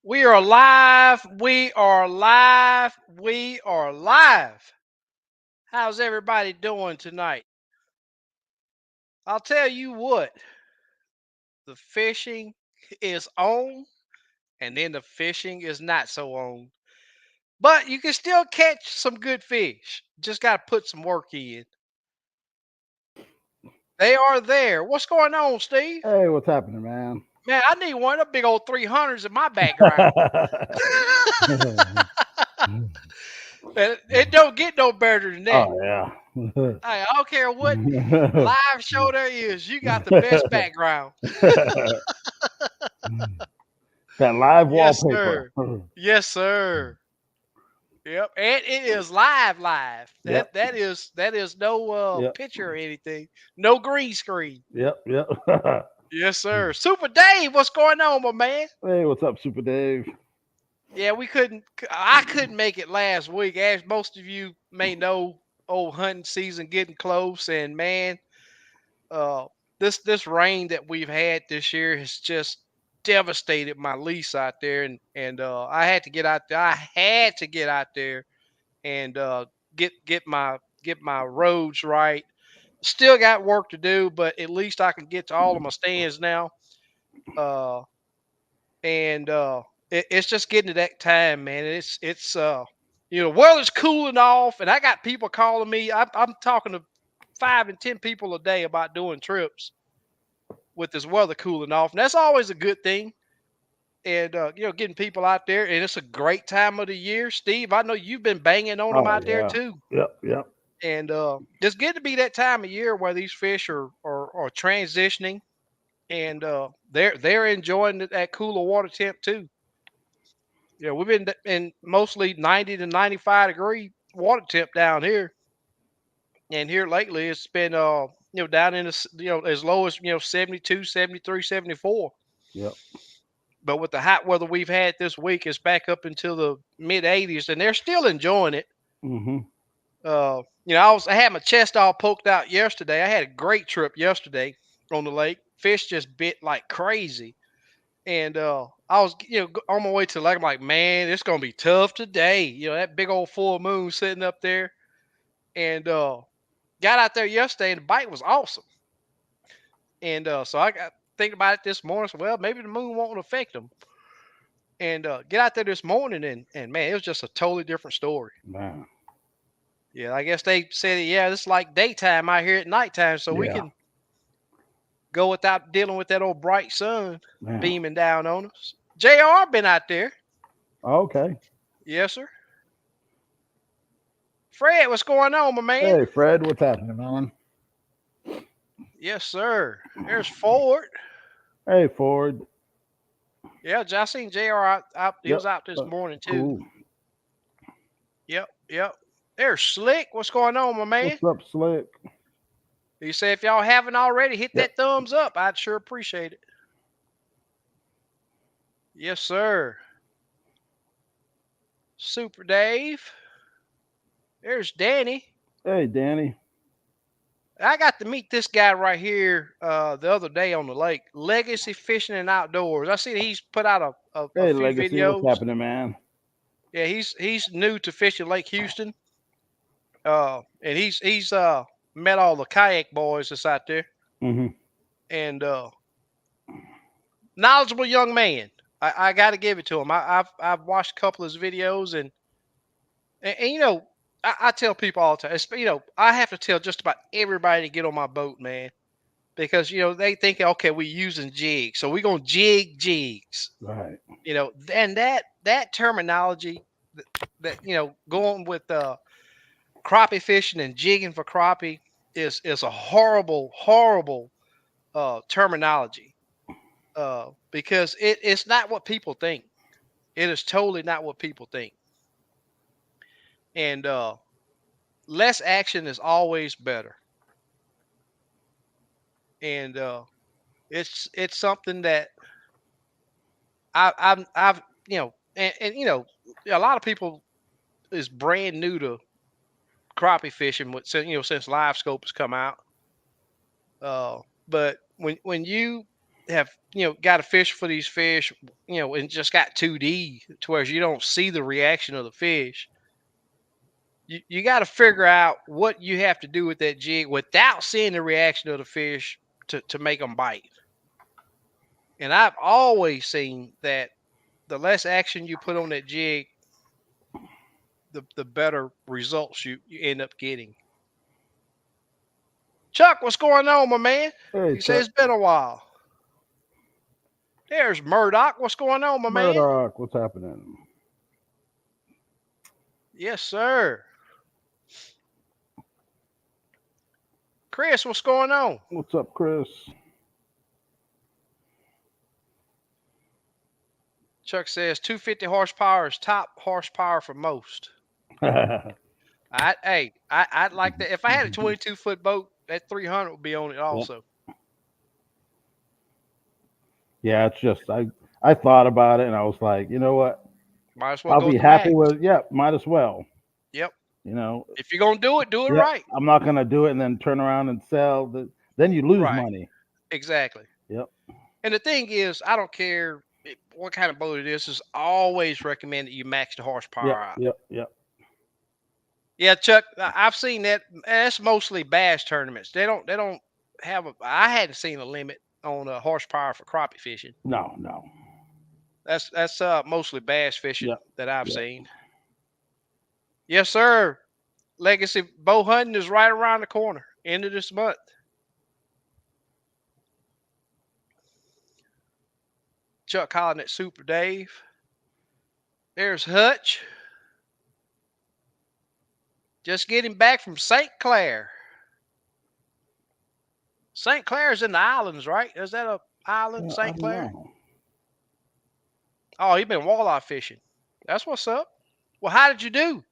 We are live. We are live. We are live. How's everybody doing tonight? I'll tell you what, the fishing is on, and then the fishing is not so on. But you can still catch some good fish. Just got to put some work in. They are there. What's going on, Steve? Hey, what's happening, man? Man, I need one of the big old 300s in my background. It don't get no better than that. Oh yeah. Hey, I don't care what live show there is. You got the best background. That live Yes, wallpaper. sir. Yes, sir. Yep, and it is live, live. Yep. That is no Yep. picture or anything, no green screen. Yep. Yep. Yes, sir. Super Dave, what's going on, my man? Hey, what's up, Super Dave? Yeah, I couldn't make it last week. As most of you may know, old hunting season getting close, and man, uh, this rain that we've had this year has just devastated my lease out there, and I had to get out there. I had to get out there and get my roads right. Still got work to do, but at least I can get to all of my stands now. Uh, and it's just getting to that time, man. Weather's cooling off, and I got people calling me. I'm talking to 5 and 10 people a day about doing trips with this weather cooling off, and that's always a good thing. And getting people out there, and it's a great time of the year. Steve, I know you've been banging on them Oh out there yeah. too. Yep. Yep. And it's good to be that time of year where these fish are transitioning, and they're enjoying that cooler water temp too. We've been in mostly 90 to 95 degree water temp down here, and here lately it's been down in as low as 72, 73, 74. Yep. But with the hot weather we've had this week, it's back up into the mid 80s, and they're still enjoying it. Mhm. I had my chest all poked out yesterday. I had a great trip yesterday on the lake. Fish just bit like crazy, and I was on my way to the lake. I'm like, man, it's gonna be tough today. That big old full moon sitting up there, and got out there yesterday, and the bite was awesome. And so I got thinking about it this morning. So, well, maybe the moon won't affect them. And get out there this morning, and man, it was just a totally different story. Man. Yeah, I guess they said, yeah, it's like daytime out here at nighttime, so we Yeah. can go without dealing with that old bright sun Man. beaming down on us. JR been out there. Okay. Yes, sir. Fred, what's going on, my man? Hey, Fred, what's happening, man? Yes, sir. There's Ford. Hey, Ford. Yeah, I seen JR out. He Yep. was out this morning too. Cool. Yep, yep. There's Slick. What's going on, my man? What's up, Slick? He said if y'all haven't already, hit Yep. that thumbs up. I'd sure appreciate it. Yes, sir. Super Dave. There's Danny. Hey, Danny. I got to meet this guy right here the other day on the lake. Legacy Fishing and Outdoors. I see he's put out a Hey, few Legacy, what's videos. happening, man? Yeah, he's new to fishing Lake Houston. And he's met all the kayak boys that's out there, Mhm. and knowledgeable young man. I got to give it to him. I've watched a couple of his videos, and I tell people all the time. I have to tell just about everybody to get on my boat, man, because they think, okay, we using jigs, so we're gonna jig jigs. Right. And that terminology, that going with crappie fishing and jigging for crappie is a horrible terminology, because it's not what people think. It is totally not what people think, and less action is always better. And it's something that I've and a lot of people is brand new to crappie fishing since live scope has come out. But when you have got to fish for these fish, and just got 2D to where you don't see the reaction of the fish. You got to figure out what you have to do with that jig without seeing the reaction of the fish to make them bite. And I've always seen that the less action you put on that jig, the better results you end up getting. Chuck, what's going on, my man? Hey, You say Chuck. it's been a while. There's Murdoch. What's going on, my man? Murdoch, what's happening? Yes, sir. Chris, what's going on? What's up, Chris? Chuck says 250 horsepower is top horsepower for most. I'd like that. If I had a 22-foot boat, that 300 would be on it Yep. also. Yeah, it's just I thought about it and I was like, you know what? Might as well I'll go be with the happy max. with might as well. Yep. You know, If you're gonna do it yeah, right. I'm not gonna do it and then turn around and sell. Then you lose Right. money. Exactly. Yep. And the thing is, I don't care what kind of boat it is always recommend that you max the horsepower Yep. out. Yep. Yep. Yeah, Chuck, I've seen that. That's mostly bass tournaments. They don't have a. I hadn't seen a limit on horsepower for crappie fishing. No. No. That's mostly bass fishing Yep. that I've Yep. seen. Yes, sir. Legacy bow hunting is right around the corner. End of this month. Chuck calling it Super Dave. There's Hutch. Just getting back from St. Clair. St. Clair's in the islands, right? Is that a island, I St. don't Clair? know. Oh, you've been walleye fishing. That's what's up. Well, how did you do?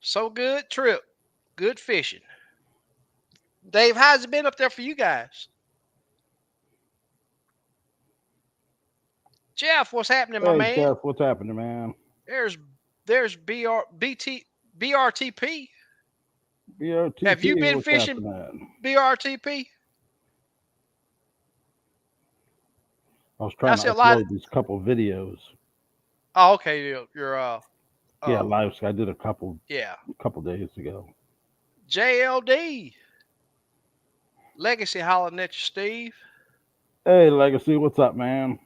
So good trip. Good fishing. Dave, how's it been up there for you guys? Jeff, what's happening, my Hey, man? Jeff, what's happening, man? There's there's BRTP. Have you BOTP, been what's fishing happening? BRTP? I was I trying to see a lot. upload these couple videos. Oh, okay. You're Yeah, uh live. I did a yeah. couple days ago. JLD Legacy hollering at you, Steve. Hey, Legacy, what's up, man?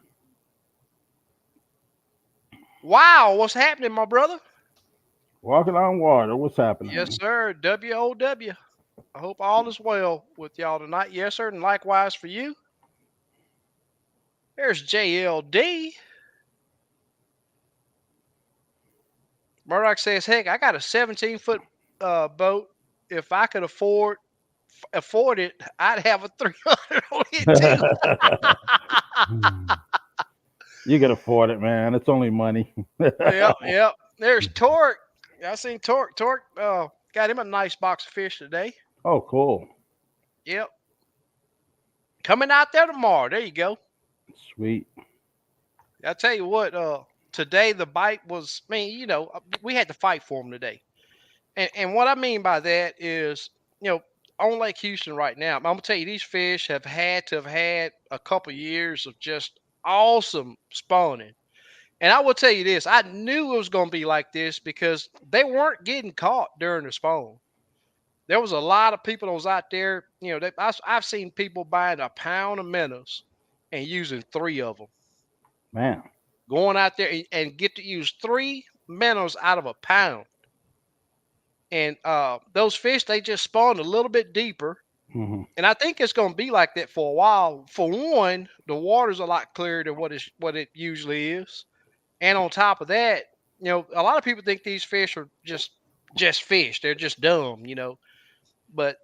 Wow, what's happening, my brother? Walking on water, what's Yes, happening? sir. WOW. I hope all is well with y'all tonight. Yes, sir. And likewise for you. There's JLD. Murdoch says, heck, I got a 17-foot boat. If I could afford it, I'd have a 300 on it too. You can afford it, man. It's only money. Yep, yep. There's Torque. I seen Torque. Torque got him a nice box of fish today. Oh, cool. Yep. Coming out there tomorrow. There you go. Sweet. I tell you what, today the bite was, I mean, we had to fight for him today. And what I mean by that is, on Lake Houston right now, I'm gonna tell you, these fish have had a couple years of just awesome spawning. And I will tell you this, I knew it was gonna be like this because they weren't getting caught during the spawn. There was a lot of people that was out there, I've seen people buying a pound of minnows and using 3 of them. Man. Going out there and get to use 3 minnows out of a pound. And those fish, they just spawned a little bit deeper. Hmm. And I think it's going to be like that for a while. For one, the water's a lot clearer than what it usually is. And on top of that, a lot of people think these fish are just fish. They're just dumb. But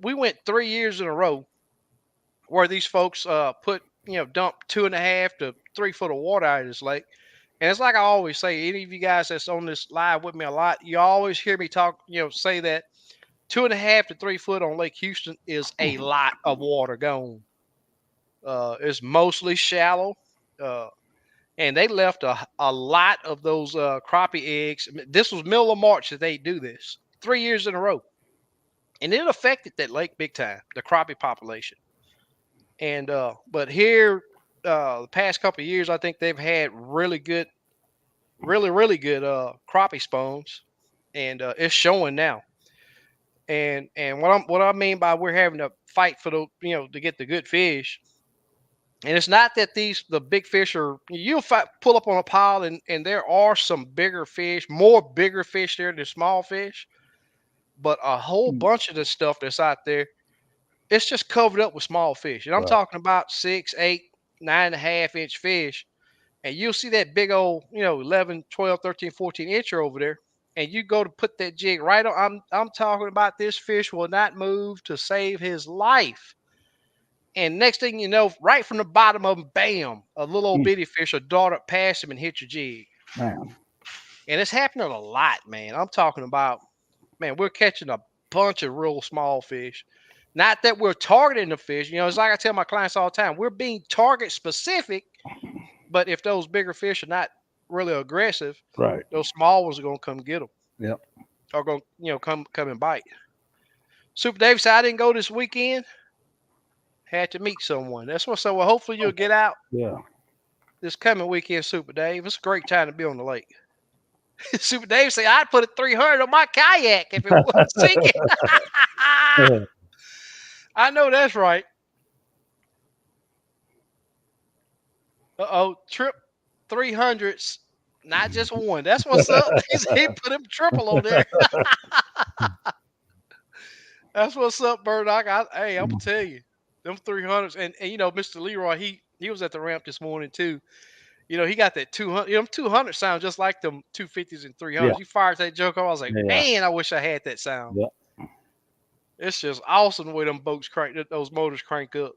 we went 3 years in a row where these folks put dump 2.5 to 3 foot of water out of this lake. And it's like I always say, any of you guys that's on this live with me a lot, you always hear me talk, say that 2.5 to 3 foot on Lake Houston is a lot of water gone. It's mostly shallow. Uh, and they left a lot of those crappie eggs. This was middle of March that they do this 3 years in a row, and it affected that lake big time, the crappie population. And but here, the past couple of years, I think they've had really good, really good crappie spawns, and it's showing now. And what I mean by we're having to fight for the to get the good fish. And it's not that the big fish are pull up on a pile and there are some bigger fish, more bigger fish there than small fish, but a whole Mm, bunch of the stuff that's out there, it's just covered up with small fish. And I'm right. talking about 6, 8, 9.5 inch fish. And you'll see that big old, 11, 12, 13, 14 incher over there. And you go to put that jig right on. I'm talking about this fish will not move to save his life. And next thing you know, right from the bottom of him, bam, a little old Mm, bitty fish will dart up past him and hit your jig. man. And it's happening a lot, man. I'm talking about, man, we're catching a bunch of real small fish. Not that we're targeting the fish. It's like I tell my clients all the time, we're being target specific. But if those bigger fish are not really aggressive, Right. those small ones are gonna come get them, Yep. or gonna come and bite. Super Dave said I didn't go this weekend. Had to meet someone. That's what's up. Well, hopefully you'll get out Yeah. this coming weekend, Super Dave. It's a great time to be on the lake. Super Dave said I'd put a 300 on my kayak if it wasn't sinking. I know that's right. Trip 300s, not just one. That's what's up. He put him triple on there. That's what's up, Burdock. Hey, I'm gonna tell you, them 300s, and Mr. Leroy, he was at the ramp this morning too. He got that 200. Them 200 sound just like them 250s and Yeah. 300s. You fired that joke off. I was like, Yeah. man, I wish I had that sound. Yeah. It's just awesome the way them boats crank, those motors crank up.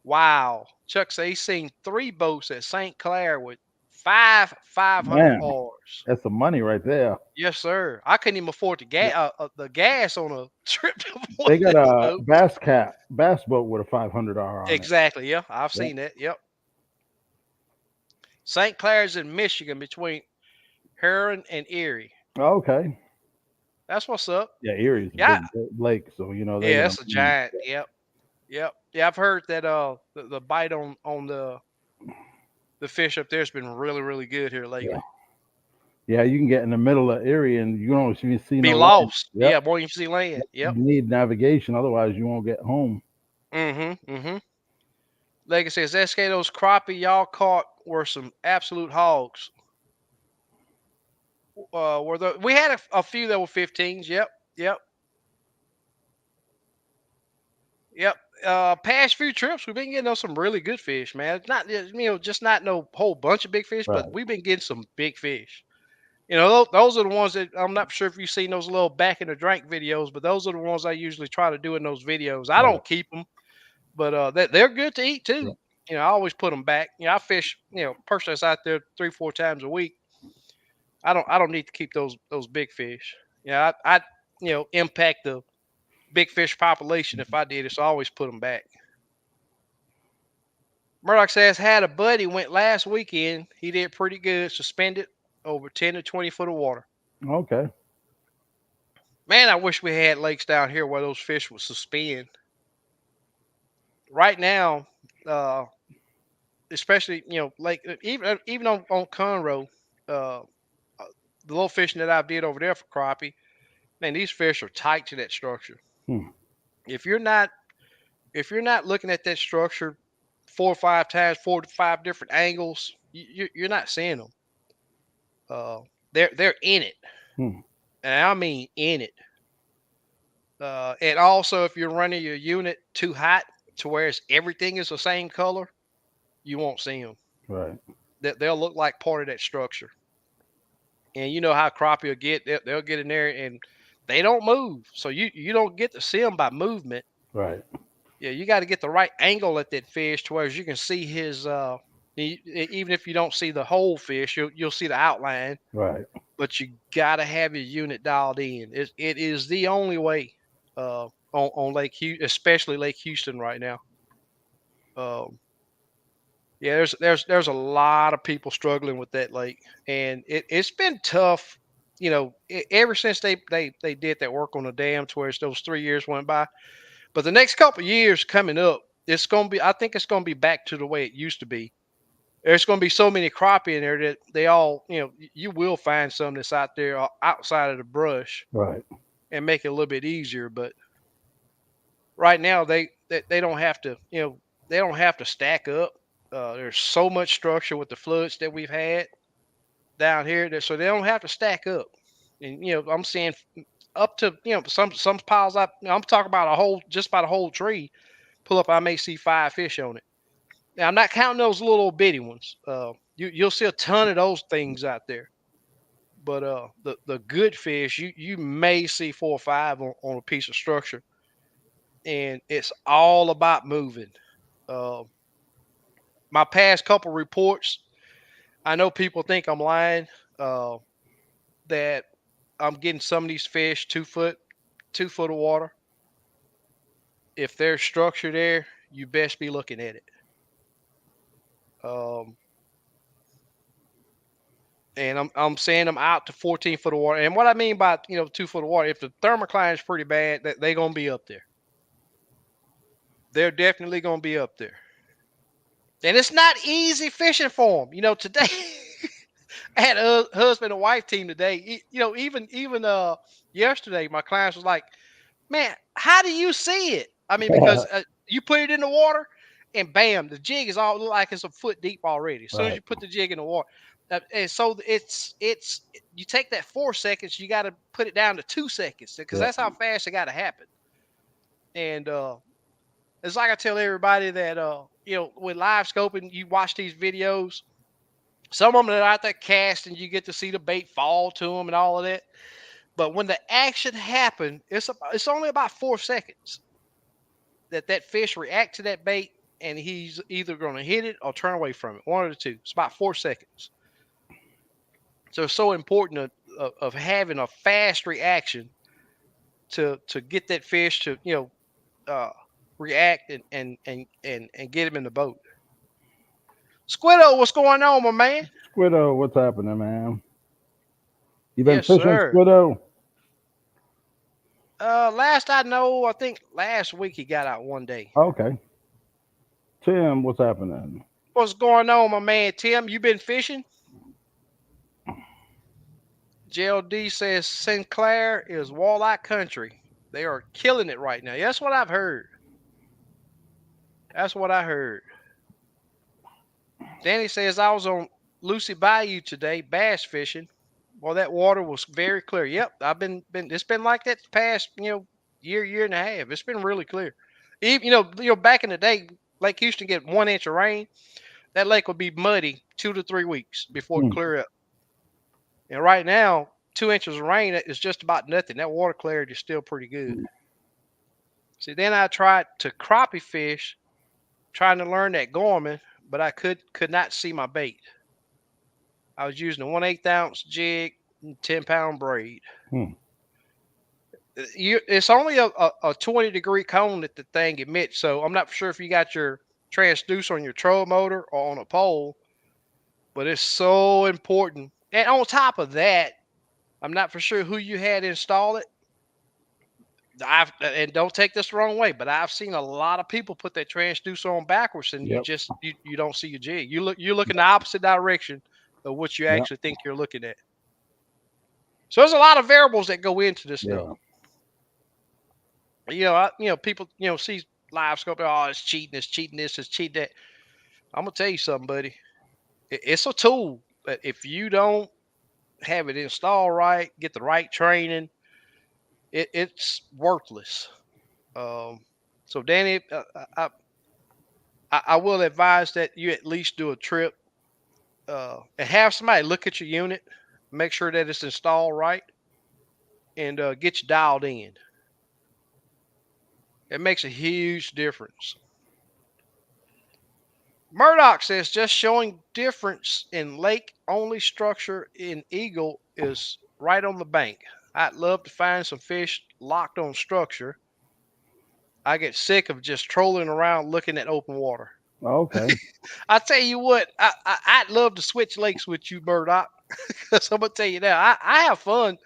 Wow. Chuck said he's seen 3 boats at St. Clair with 500 Man, Rs. that's some money right there. Yes, sir. I couldn't even afford the gas on a trip to one They of got them a boats. bass boat with a 500R on it. Exactly. Yeah, I've Yeah. seen that. Yep. St. Clair's in Michigan between Huron and Erie. Okay. That's what's up. Yeah, Erie's a Yeah. big lake, so they're Yeah, gonna that's a need. giant. Yep. Yep. Yeah, I've heard that the bite on the fish up there's been really, really good here Yeah. lately. Yeah, you can get in the middle of Erie and you don't even see Be no land. lost. Yep. Yeah, boy, you see land. You Yep. need navigation, otherwise you won't get home. Mm-hmm. Mm-hmm. Like I says, SK, those crappie y'all caught were some absolute hogs. We had a few that were 15s. Yep. Yep. Yep. Past few trips, we've been getting on some really good fish, man. It's not just not no whole bunch of big fish, but Right. we've been getting some big fish. Those are the ones that I'm not sure if you've seen those little back in the drink videos, but those are the ones I usually try to do in those videos. I Right. don't keep them, but they're good to eat Yeah. too. I always put them back. I fish, person that's out there 3, 4 times a week. I don't need to keep those big fish. I impact the big fish population if I did it, so I always put them back. Murdoch says had a buddy went last weekend. He did pretty good, suspended over 10 to 20 foot of water. Okay. Man, I wish we had lakes down here where those fish would suspend. Right now, uh, especially like even on Conroe, uh, the little fishing that I did over there for crappie, man, these fish are tight to that structure. Hmm. If you're not looking at that structure 4 or 5 times, 4 to 5 different angles, you're not seeing them. They're in it, Hmm. and I mean in it. And also, if you're running your unit too hot to where everything is the same color, you won't see them. Right. They'll look like part of that structure. And you know how crappie will get. They'll get in there and they don't move. So you don't get to see them by movement. Right. Yeah, you got to get the right angle at that fish to where you can see his. Even if you don't see the whole fish, you'll see the outline. Right. But you got to have your unit dialed in. It is the only way on Lake Houston, especially Lake Houston right now. Um, Yeah, there's a lot of people struggling with that lake, and it's been tough. Ever since they did that work on the dam, to where those 3 years went by. But the next couple of years coming up, it's gonna be. I think it's gonna be back to the way it used to be. There's gonna be so many crappie in there that they all, you will find some that's out there outside of the brush Right. and make it a little bit easier. But right now, they don't have to. They don't have to stack up. There's so much structure with the floods that we've had down here, so they don't have to stack up. And I'm seeing up to some piles up. I'm talking about a whole, just about a whole tree. Pull up, I may see 5 fish on it. Now I'm not counting those little bitty ones. You'll see a ton of those things out there. But the good fish, you may see 4 or 5 on a piece of structure, and it's all about moving. Uh, my past couple reports, I know people think I'm lying. Uh, that I'm getting some of these fish 2 foot, 2 foot of water. If there's structure there, you best be looking at it. Um, and I'm saying them out to 14 foot of water. And what I mean by 2 foot of water, if the thermocline is pretty bad, that they're gonna be up there. They're definitely gonna be up there. And it's not easy fishing for them. Today I had a husband and wife team today. Even yesterday, my clients was like, "Man, how do you see it?" I mean, because you put it in the water, and bam, the jig is all look like it's a foot deep already. As soon as Right. you put the jig in the water, and so it's you take that 4 seconds, you got to put it down to 2 seconds because Yep. that's how fast it got to happen. And it's like I tell everybody that with live scoping, you watch these videos. Some of them are out there casting, you get to see the bait fall to them and all of that. But when the action happened, it's only about 4 seconds that fish react to that bait, and he's either going to hit it or turn away from it. One of the two. It's about 4 seconds. So it's so important of having a fast reaction to get that fish to uh, react and get him in the boat. Squiddo, what's going on, my man? Squiddo, what's happening, man? You been Yes, fishing, sir. Squiddo? Last I know, I think last week he got out one day. Okay. Tim, what's happening? What's going on, my man Tim? You been fishing? JLD says Sinclair is walleye country. They are killing it right now. Yeah, that's what I've heard. That's what I heard. Danny says I was on Lucy Bayou today, bass fishing. Well, that water was very clear. Yep, I've been it's been like that the past year and a half. It's been really clear. Even back in the day, Lake Houston get 1 inch of rain. That lake would be muddy 2 to 3 weeks before it Hmm. clear up. And right now, 2 inches of rain is just about nothing. That water clarity is still pretty good. See, then I tried to crappie fish, trying to learn that Gorman, but I could not see my bait. I was using a 1/8 ounce jig, and 10 pound braid. Hmm. It's only a 20-degree cone that the thing emits, so I'm not sure if you got your transducer on your troll motor or on a pole, but it's so important. And on top of that, I'm not for sure who you had install it. And don't take this the wrong way, but I've seen a lot of people put that transducer on backwards, and Yep. you don't see your jig. You look in the opposite direction of what you Yep. actually think you're looking at. So there's a lot of variables that go into this stuff. Yeah. People see live scope. Oh, it's cheating. It's cheating this. It's cheating that. I'm gonna tell you something, buddy. It's a tool, but if you don't have it installed right, get the right training, it's worthless. Um, so Danny, I will advise that you at least do a trip and have somebody look at your unit, make sure that it's installed right, and get you dialed in. It makes a huge difference. Murdoch says just showing difference in lake only structure in Eagle is right on the bank. I'd love to find some fish locked on structure. I get sick of just trolling around looking at open water. Okay. I tell you what, I'd love to switch lakes with you, Murdoch. Because I'm gonna tell you now, I have fun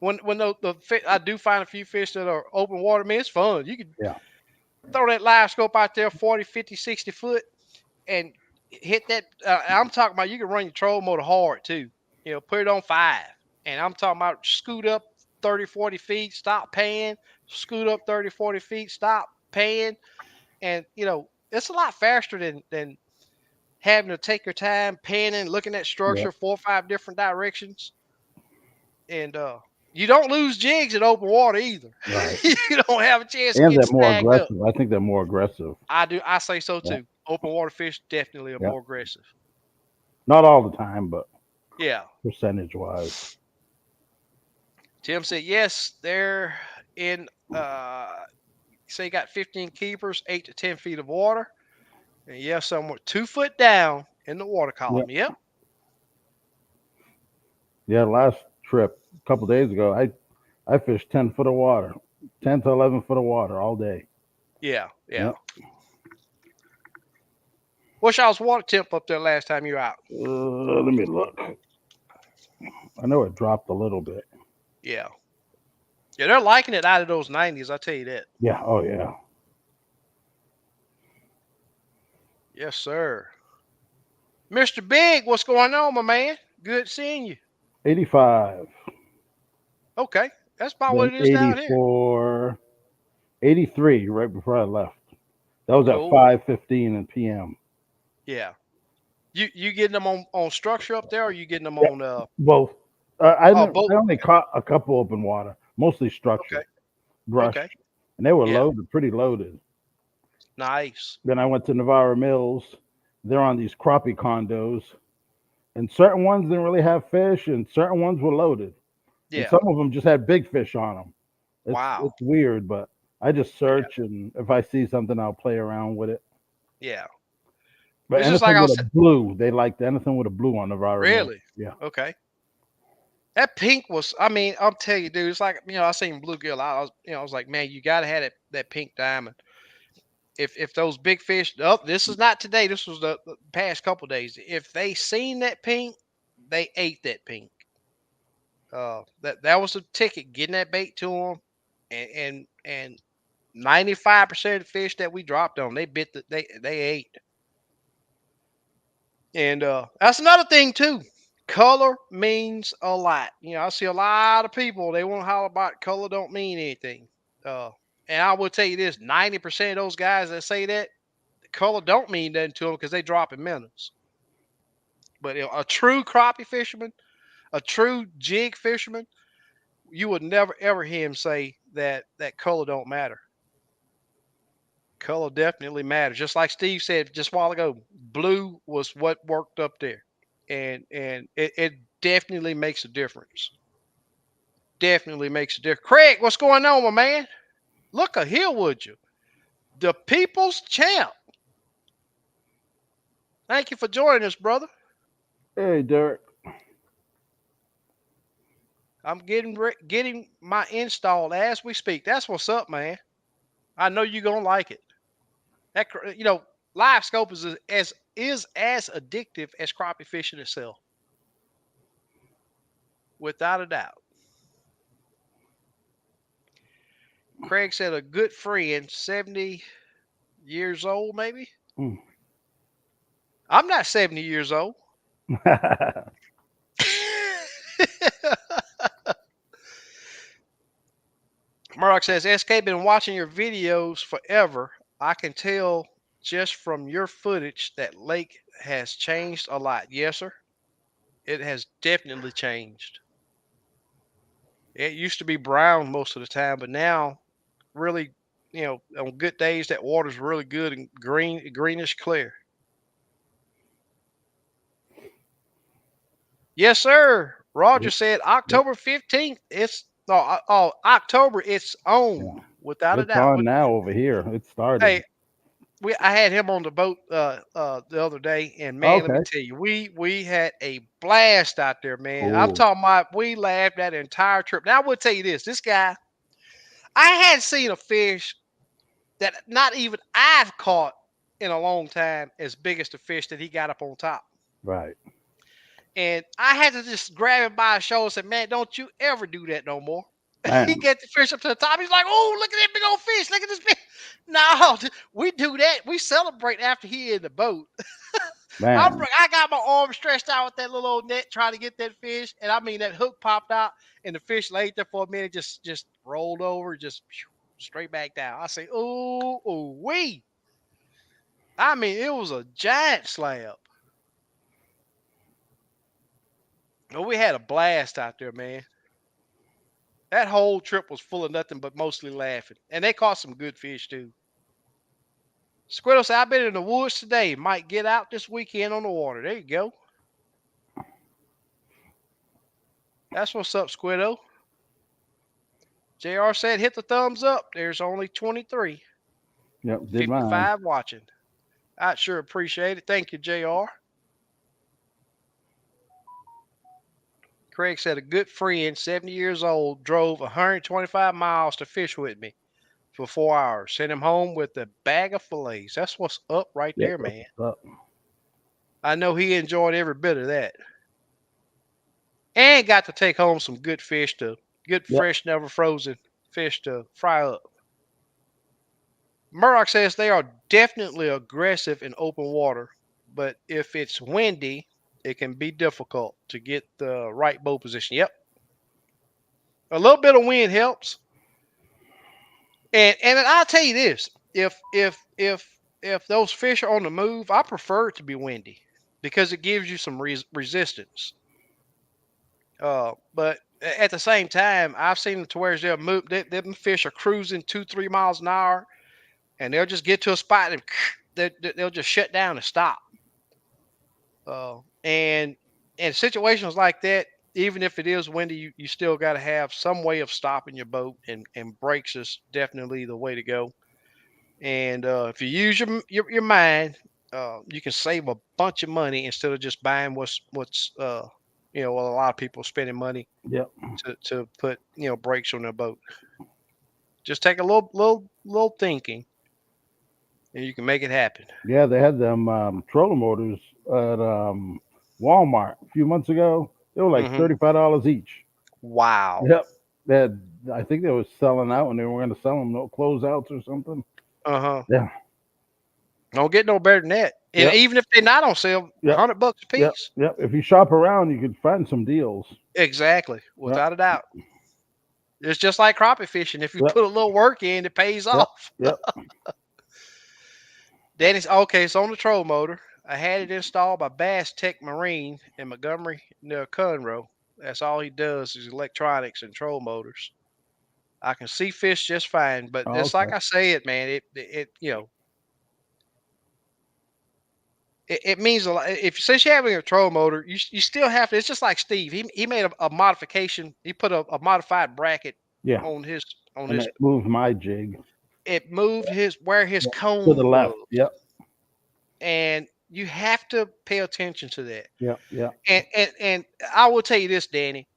when I do find a few fish that are open water. Man, it's fun. You can Yeah. throw that live scope out there 40, 50, 60 foot and hit that. I'm talking about you can run your troll motor hard too. Put it on 5. And I'm talking about scoot up 30, 40 feet, stop paying, scoot up 30, 40 feet, stop paying. And, it's a lot faster than having to take your time, panning, looking at Yeah. structure 4 or 5 different directions. And you don't lose jigs in open water either. Right. You don't have a chance of And getting they're more snagged up. aggressive. I think they're more aggressive. I say so Yeah. too. Open water fish definitely are Yeah. more aggressive. Not all the time, but Yeah. percentage wise. Tim said yes, they're in say got 15 keepers, 8 to 10 feet of water. And yes, somewhere 2 foot down in the water Yeah. column. Yep. Yeah. Last trip, a couple days ago, I fished 10 foot of water, 10 to 11 foot of water all day. Yeah. Yeah. Yeah. What's y'all's water temp up there last time you were out? Let me look. I know it dropped a little bit. Yeah. Yeah, they're liking it out of those 90s, I tell you that. Yeah. Oh yeah. Yes, sir. Mr. Big, what's going on, my man? Good seeing you. 85. Okay. That's about what Then it is down here. 84. 83 right before I left. That was at Cool. 5:15 in p.m. Yeah. You getting them on structure up there, or you getting them Yeah, on both. I oh, didn't. both? I only caught a couple open water, mostly Okay. structure, brush, Okay. and they were Yeah. loaded, pretty loaded. Nice. Then I went to Navarro Mills. They're on these crappie condos, and certain ones didn't really have fish, and certain ones were loaded, and Yeah. some of them just had big fish on them. Wow. It's weird, but I just Yeah. search, and if I see something, I'll play around with it. Yeah. But It's just like anything I with was a blue, they liked anything with a blue on Navarro Mills. really Yeah. okay. That pink was, I mean, I'll tell you, dude, it's like, I seen bluegill. I was, I was like, man, you gotta have that pink diamond. If those big fish, oh, this is not today, this was the past couple days. If they seen that pink, they ate that pink. That was a ticket getting that bait to them, and 95% of the fish that we dropped on, they bit they ate. And that's another thing too. Color means a lot. I see a lot of people, they won't holler about color don't mean anything. Uh, and I will tell you this: 90% of those guys that say that color don't mean nothing to them because they drop in minnows. But a true crappie fisherman, a true jig fisherman, you would never ever hear him say that color don't matter. Color definitely matters. Just like Steve said just a while ago, blue was what worked up there, and it definitely makes a difference. Definitely makes a difference. Craig, what's going on, my man? Look a here, would you? The people's champ. Thank you for joining us, brother. Hey, Derek. I'm getting my installed as we speak. That's what's up, man. I know you're gonna like it. Live scope is as addictive as crappie fishing itself, without a doubt. Craig said a good friend, 70 years old, maybe. Mm. I'm not 70 years old. Murdoch says, SK been watching your videos forever. I can tell just from your footage that lake has changed a lot. Yes, sir. It has definitely changed. It used to be brown most of the time, but now really, on good days that water's really good and greenish clear. Yes, sir. Roger said Yep. October 15th. October. It's on Yeah. without a It's doubt. on now over here. It started. Hey, I had him on the boat the other day, and man, let me Okay. tell you, we had a blast out there, man. I'm Cool. talking about we laughed that entire trip. Now I will tell you this guy, I had seen a fish that not even I've caught. in a long time as big as the fish that he got up on top. Right. And I had to just grab him by his shoulder and say, "Man, don't you ever do that no more." He Man, get the fish up to the top. He's like, "Oh, look at that big old fish! Look at this fish!" No, we do that. We celebrate after he in the boat. man. I got my arm stretched out with that little old net trying to get that fish, and I mean that hook popped out, and the fish laid there for a minute, just rolled over, just straight back down. I say, "Ooh, ooh, wee!" I mean, it was a giant slab. Oh, we had a blast out there, man. That whole trip was full of nothing but mostly laughing, and they caught some good fish too. Squirtle said, "I've been in the woods today. Might get out this weekend on the water." There you go. That's what's up, Squirtle. JR said, "Hit the thumbs up. There's only 23, Yep, did mine. 55 watching. I'd sure appreciate it. Thank you, JR." Craig said, "A good friend, 70 years old, drove 125 miles to fish with me for 4 hours. Sent him home with a bag of fillets." That's what's up right Yep, there, that's man. what's up. I know he enjoyed every bit of that. And got to take home some good fish to good, Yep. fresh, never frozen fish to fry up. Murdoch says they are definitely aggressive in open water, but if it's windy, it can be difficult to get the right boat position. Yep. A little bit of wind helps. And I'll tell you this, if those fish are on the move, I prefer it to be windy because it gives you some resistance. But at the same time, I've seen them to where they'll move. Them fish are cruising 2, 3 miles an hour, and they'll just get to a spot and they'll just shut down and stop. Uh, and in situations like that, even if it is windy, you still got to have some way of stopping your boat, and brakes is definitely the way to go. And if you use your mind, you can save a bunch of money instead of just buying what's what a lot of people are spending money Yep. to put brakes on their boat. Just take a little thinking, and you can make it happen. Yeah, they had them trolling motors at Walmart a few months ago. They were like Hmm. $35 each. Wow. Yep. They had, I think they was selling out and they were going to sell them no closeouts or something. Uh huh. Yeah. Don't get no better than that. And Yep. even if they're not on sale, Yep. $100 a Yep. piece. Yep. If you shop around, you could find some deals. Exactly, Yep. without a doubt. It's just like crappie fishing. If you Yep. put a little work in, it pays Yep. off. Yep. Dennis, okay, it's on the troll motor. I had it installed by Bass Tech Marine in Montgomery near Conroe. That's all he does is electronics and troll motors. I can see fish just fine, but Oh, it's like okay. I say it, man. It means a lot. If since you're having a troll motor, you still have to. It's just like Steve. He made a modification. He put a modified bracket Yeah. on his on And his. it moved my jig. It moved his where his Yep. To the cone left. was, Yep. and you have to pay attention to that. Yep. Yep. And I will tell you this, Danny.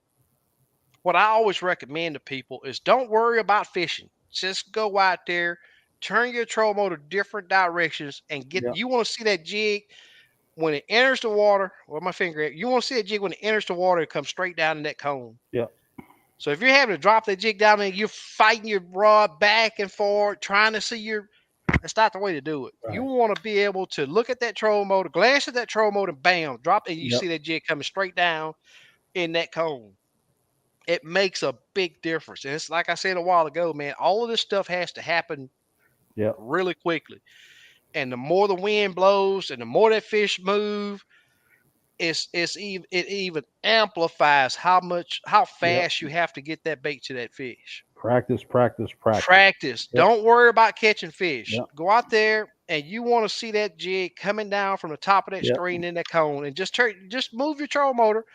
What I always recommend to people is don't worry about fishing. Just go out there, turn your troll motor different directions, and get. Yep. You want to see that jig when it enters the water. Where my finger at? You want to see that jig when it enters the water, it comes straight down in that cone. Yep. So if you're having to drop that jig down there, you're fighting your rod back and forth, trying to see your. That's not the way to do it. You Right. want to be able to look at that troll motor, glance at that troll motor, bam, drop, and you Yep. see that jig coming straight down in that cone. It makes a big difference. And it's like I said a while ago, man, all of this stuff has to happen Yep. really quickly. And the more the wind blows and the more that fish move, it even amplifies how Yep. fast you have to get that bait to that fish. Practice, practice, practice. Practice. Yep. Don't worry about catching fish. Yep. Go out there and you want to see that jig coming down from the top of that Yep. screen in that cone, and just move your troll motor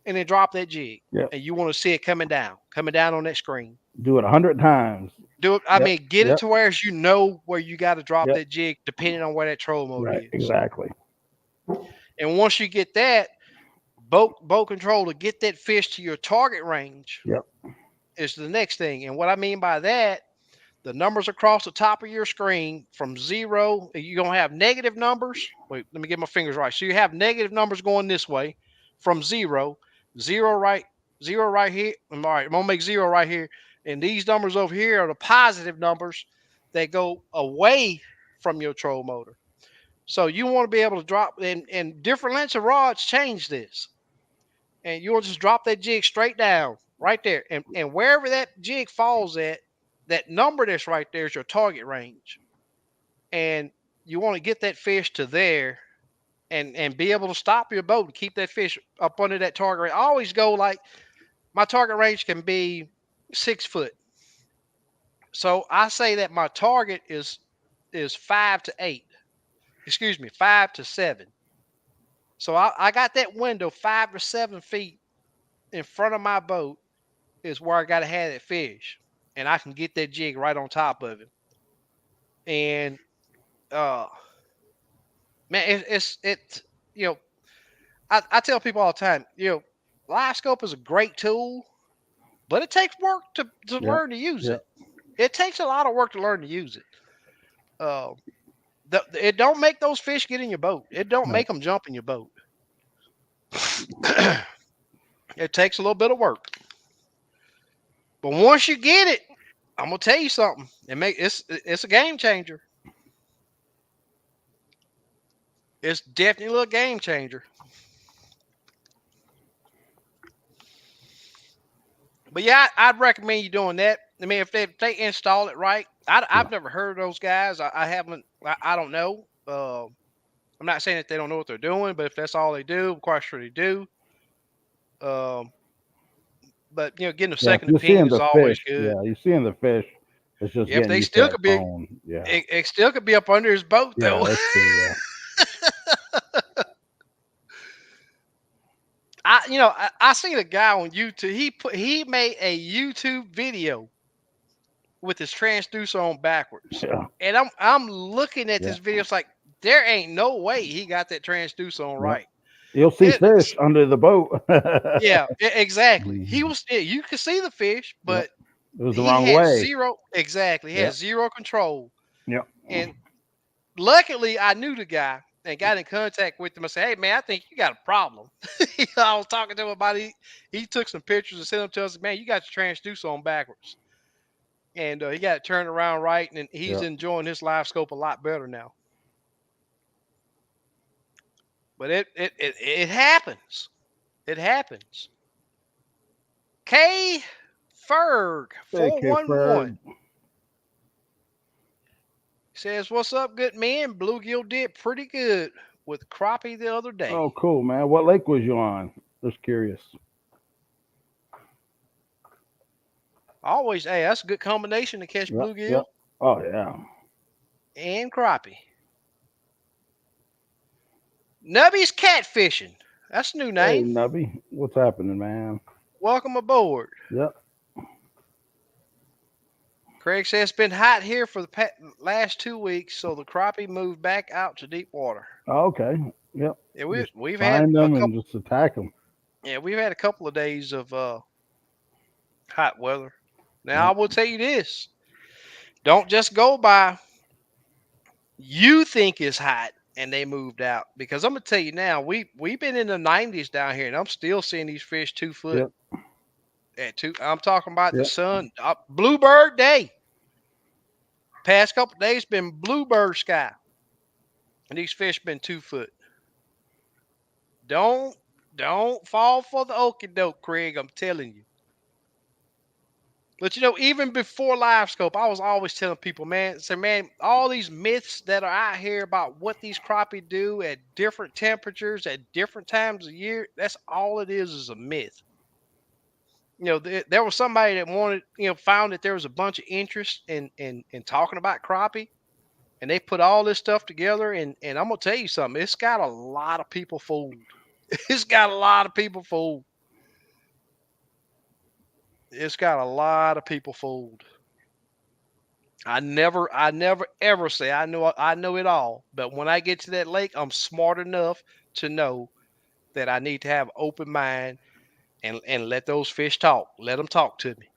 and then drop that jig. Yep. And you want to see it coming down on that screen. Do it 100 times. Do it. I Yep. mean, get it Yep. to where you know where you got to drop Yep. that jig, depending on where that troll motor Right. is. Exactly. And once you get that, boat control to get that fish to your target range Yep. is the next thing. And what I mean by that, the numbers across the top of your screen from 0, you're going to have negative numbers. Wait, let me get my fingers right. So you have negative numbers going this way from 0, 0 right, 0 right here. All right, I'm going to make 0 right here. And these numbers over here are the positive numbers that go away from your troll motor. So you want to be able to drop, and different lengths of rods change this. And you want to just drop that jig straight down right there. And wherever that jig falls at, that number that's right there is your target range. And you want to get that fish to there and be able to stop your boat and keep that fish up under that target range. I always go like my target range can be 6 foot. So I say that my target is 5 to 8. Excuse me, 5 to 7. So I got that window 5 to 7 feet in front of my boat is where I got to have that fish, and I can get that jig right on top of him. And uh, man, it's you know I tell people all the time, live scope is a great tool, but it takes work to Yep. learn to use it. Yep. It takes a lot of work to learn to use it. Uh, it don't make those fish get in your boat. It don't No. make them jump in your boat. It takes a little bit of work, but once you get it, I'm gonna tell you something. It's a game changer. It's definitely a little game changer. But yeah, I'd recommend you doing that. I mean, if they install it right, Yeah. I've never heard of those guys. I haven't. I don't know. I'm not saying that they don't know what they're doing, but if that's all they do, I'm quite sure they do. Um, but getting a Yeah. If second you're opinion seeing is the always fish, good. yeah, you're seeing the fish. It's just Yeah, if getting they used to still that could be, tone. Yeah. it still could be up under his boat Yeah, though. that's true. Yeah. I seen a guy on YouTube. He made a YouTube video with his transducer on backwards. Yeah. And I'm looking at Yeah. this video. It's like there ain't no way he got that transducer on Yep. right. You'll see It's fish under the boat. yeah, exactly. He Mhm. was you could see the fish, Yep. but It was the he wrong had way. zero exactly. He had Yep. zero control. Yep. And luckily, I knew the guy and got in contact with him. I said, "Hey man, I think you got a problem." I was talking to him about it. He took some pictures and sent them to us. Man, you got your transducer on backwards. And he got it turned around right, and he's Yep. enjoying his live scope a lot better now. But it happens. It happens. K Ferg Hey, 411 Ferg. says, "What's up, good man? Bluegill did pretty good with crappie the other day. Oh, cool, man. What lake was you on? Just curious. Always, hey, that's a good combination to catch Yep. Yep. bluegill Oh, yeah. and crappie. Nubby's catfishing. That's a new Hey, name. Nubby. What's happening, man? Welcome aboard." Yep. Craig says it's been hot here for the last 2 weeks, so the crappie moved back out to deep water. Oh, okay. Yep. Yeah, Just we've had find a them and couple. just attack them. Yeah, we've had a couple of days of hot weather. Now I Yep. will tell you this: don't just go by you think it's hot and they moved out, because I'm gonna tell you now we've been in the 90s down here, and I'm still seeing these fish 2 foot Yep. at two. I'm talking about the Yep. sun, bluebird day. Past couple of days been bluebird sky, and these fish been 2 foot. Don't don't fall for the okie doke, Craig. I'm telling you. But even before live scope, I was always telling people, man, say, man, all these myths that are out here about what these crappie do at different temperatures at different times of year, that's all it is a myth. There was somebody that wanted, found that there was a bunch of interest in talking about crappie, and they put all this stuff together, and I'm gonna tell you something, it's got a lot of people fooled. It's got a lot of people fooled. It's got a lot of people fooled. I never ever say I know it all. But when I get to that lake, I'm smart enough to know that I need to have an open mind and let those fish talk. Let them talk to me.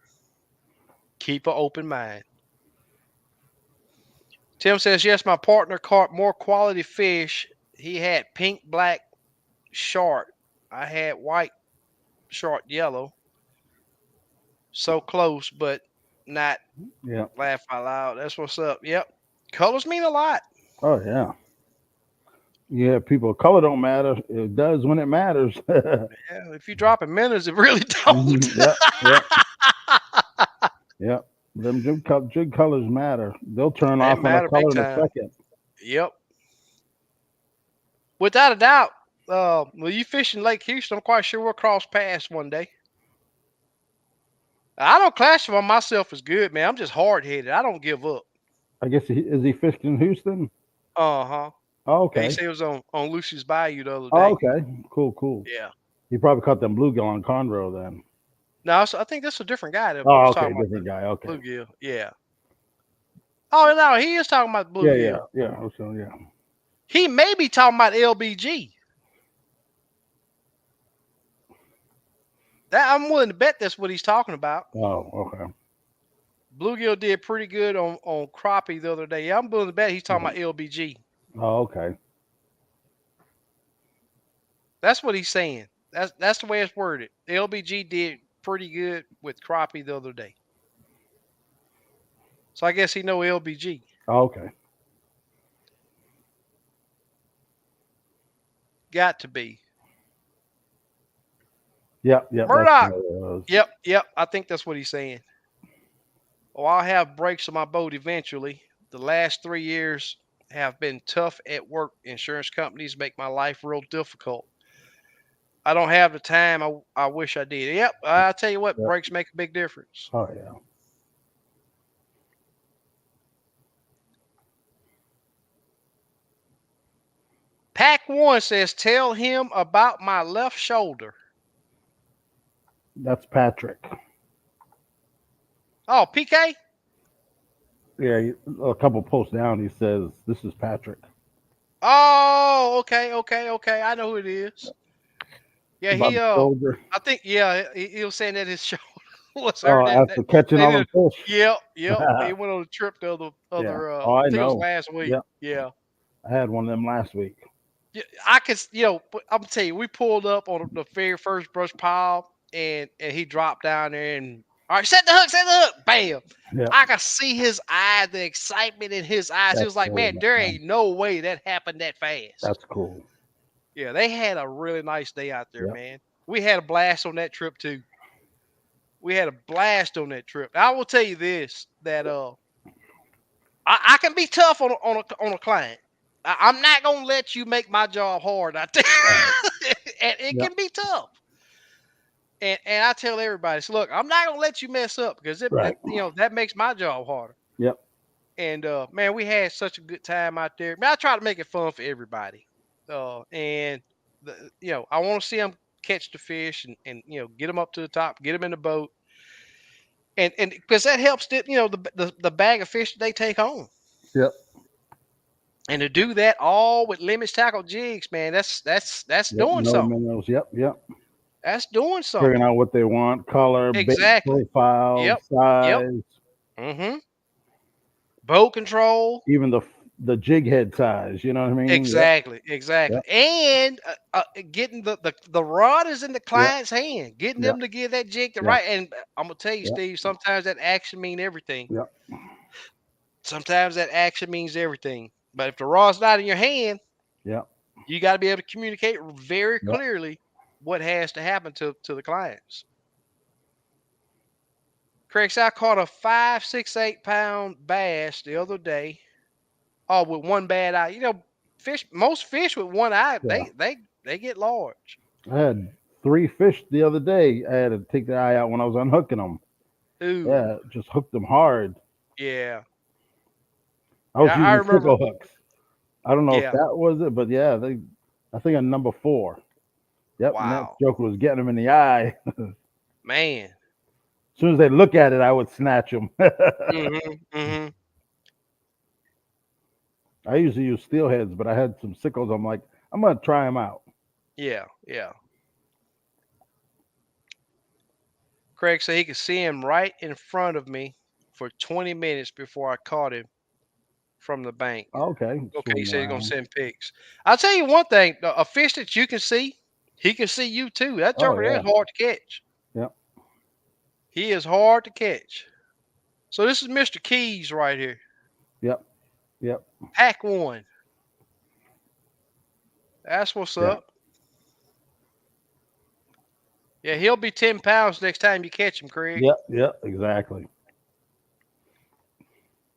Keep an open mind. Tim says, yes, my partner caught more quality fish. He had pink, black, shark. I had white, shark, yellow. So close, but not Yeah. laugh out loud. That's what's up. Yep. Colors mean a lot. Oh yeah. Yeah, people, color don't matter. It does when it matters. Yeah, if you drop in minutes, it really don't. Mhm. Yep, yep, yep. Them jig colors matter. They'll turn They off on a matter big color in a time. second. Yep. Without a doubt. Well, you fishing Lake Houston, I'm quite sure we'll cross paths one day. I don't classify myself as good, man. I'm just hard headed. I don't give up. I guess is he fished in Houston? Uh huh. Oh, Yeah, he okay. said it was on Lucy's Bayou the other Oh, day. okay. Cool, cool. Yeah. He probably caught them bluegill on Conroe then. No, I think that's a different guy that Oh, was okay. talking about the Different guy. Okay. bluegill. Yeah. Oh no, he is talking about Yeah, yeah, bluegill. yeah. So yeah. He may be talking about LBG. That I'm willing to bet that's what he's talking about. Oh, okay. Bluegill did pretty good on crappie the other day. Yeah, I'm willing to bet he's talking Yeah. about LBG. Oh, okay. That's what he's saying. That's the way it's worded. LBG did pretty good with crappie the other day. So I guess he know LBG. Oh, okay. Got to be. Yep, yep. That's Murdoch. what it was. Yep. I think that's what he's saying. Oh, I'll have brakes on my boat eventually. The last 3 years have been tough at work. Insurance companies make my life real difficult. I don't have the time I wish I did. Yep, I'll tell you what, Yep. brakes make a big difference. Oh yeah. Pack One says, tell him about my left shoulder. That's Patrick. Oh, PK? Yeah, a couple posts down, he says, "This is Patrick." Oh, okay. I know who it is. Yeah, About the shoulder. I think he was saying that his shoulder was hurt. Oh, That after catching they all did. them fish. Yep. He went on a trip the Yeah. other. Oh, I I think it was know. last week. Yep. Yeah. I had one of them last week. Yeah, I could, I'm gonna tell you, we pulled up on the very first brush pile, and he dropped down there, and all right, set the hook, bam. Yep. I could see his eye, the excitement in his eyes. He That's was like, cool, man, there man. ain't no way that happened that fast. That's cool. Yeah, they had a really nice day out there, Yep. man. We had a blast on that trip too. We had a blast on that trip. I will tell you this: that I can be tough on a client. I'm not gonna let you make my job hard out there, Right. and it Yep. can be tough. And I tell everybody, so look, I'm not gonna let you mess up because Right. that makes my job harder. Yep. And man, we had such a good time out there. Man, I try to make it fun for everybody. And I want to see them catch the fish and get them up to the top, get them in the boat, and because that helps the bag of fish that they take home. Yep. And to do that all with limits tackle jigs, man, that's Yep. doing No something. minnows. Yep. Yep. That's doing Figuring something. out what they want, color, bait Exactly. profile, Yep. Yep. size, Mm-hmm. Boat control. even the jig head size. You know what I mean? Yep. Exactly. Yep. And getting the rod is in the Yep. client's hand. Getting Yep. them to get that jig the Yeah. right. And I'm gonna tell you, Yep. Steve. Sometimes that action mean everything. Yep. Sometimes that action means everything. But if the rod's not in your hand, Yep. you got to be able to communicate very Yep. clearly what has to happen to the clients. Craig, I caught a 5, 6, 8 pound bass the other day. Oh, with one bad eye. Most fish with one eye, Yeah. they get large. I had 3 fish the other day. I had to take the eye out when I was unhooking them. Ooh, Yeah, just hooked them hard. yeah. I was I using remember. sickle hooks. I don't know if Yeah. that was it, but yeah, I think on number 4. Yep, and that Wow, joker was getting them in the eye. man. As soon as they look at it, I would snatch them. Mm-hmm. I usually use steelheads, but I had some sickles. I'm like, I'm gonna try them out. Yeah. Craig said he could see him right in front of me for 20 minutes before I caught him from the bank. Okay, Okay, he swimming said he's gonna around. send pics. I'll tell you one thing: a fish that you can see, he can see you too. That Oh joker there is yeah. hard to catch. Yep. He is hard to catch. So this is Mr. Keys right here. Yep. Yep. Pack one. That's what's Yeah. up. Yeah, he'll be 10 pounds next time you catch him, Craig. Yep. Yep. Exactly.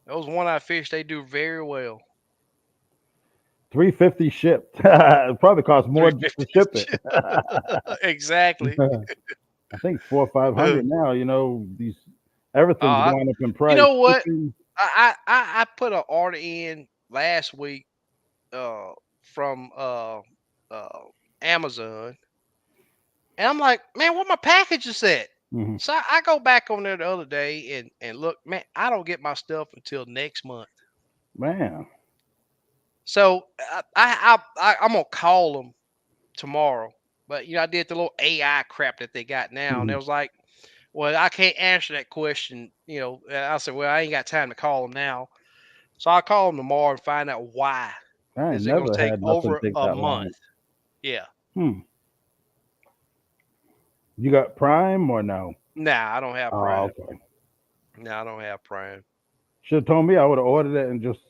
Those one-eye fish, they do very well. 350 shipped. It probably costs more just to ship it. 350. Exactly. I think four or five Uh, hundred now. These everything's I, going up in you price. know what? Shipping. I put an order in last week uh, from uh, Amazon, and I'm like, man, where my package is at? Mhm. So I go back on there the other day and look, man, I don't get my stuff until next month. Man. So I'm gonna call them tomorrow. But I did the little AI crap that they got now, and they Mhm. was like, "Well, I can't answer that question." And I said, "Well, I ain't got time to call them now." So I'll call them tomorrow and find out why I ain't is it gonna never take had nothing over take a that month? long. Yeah. Hmm. You got Prime or no? Nah, I don't have Oh, Prime. okay. Nah, I don't have Prime. Should have told me. I would have ordered it and just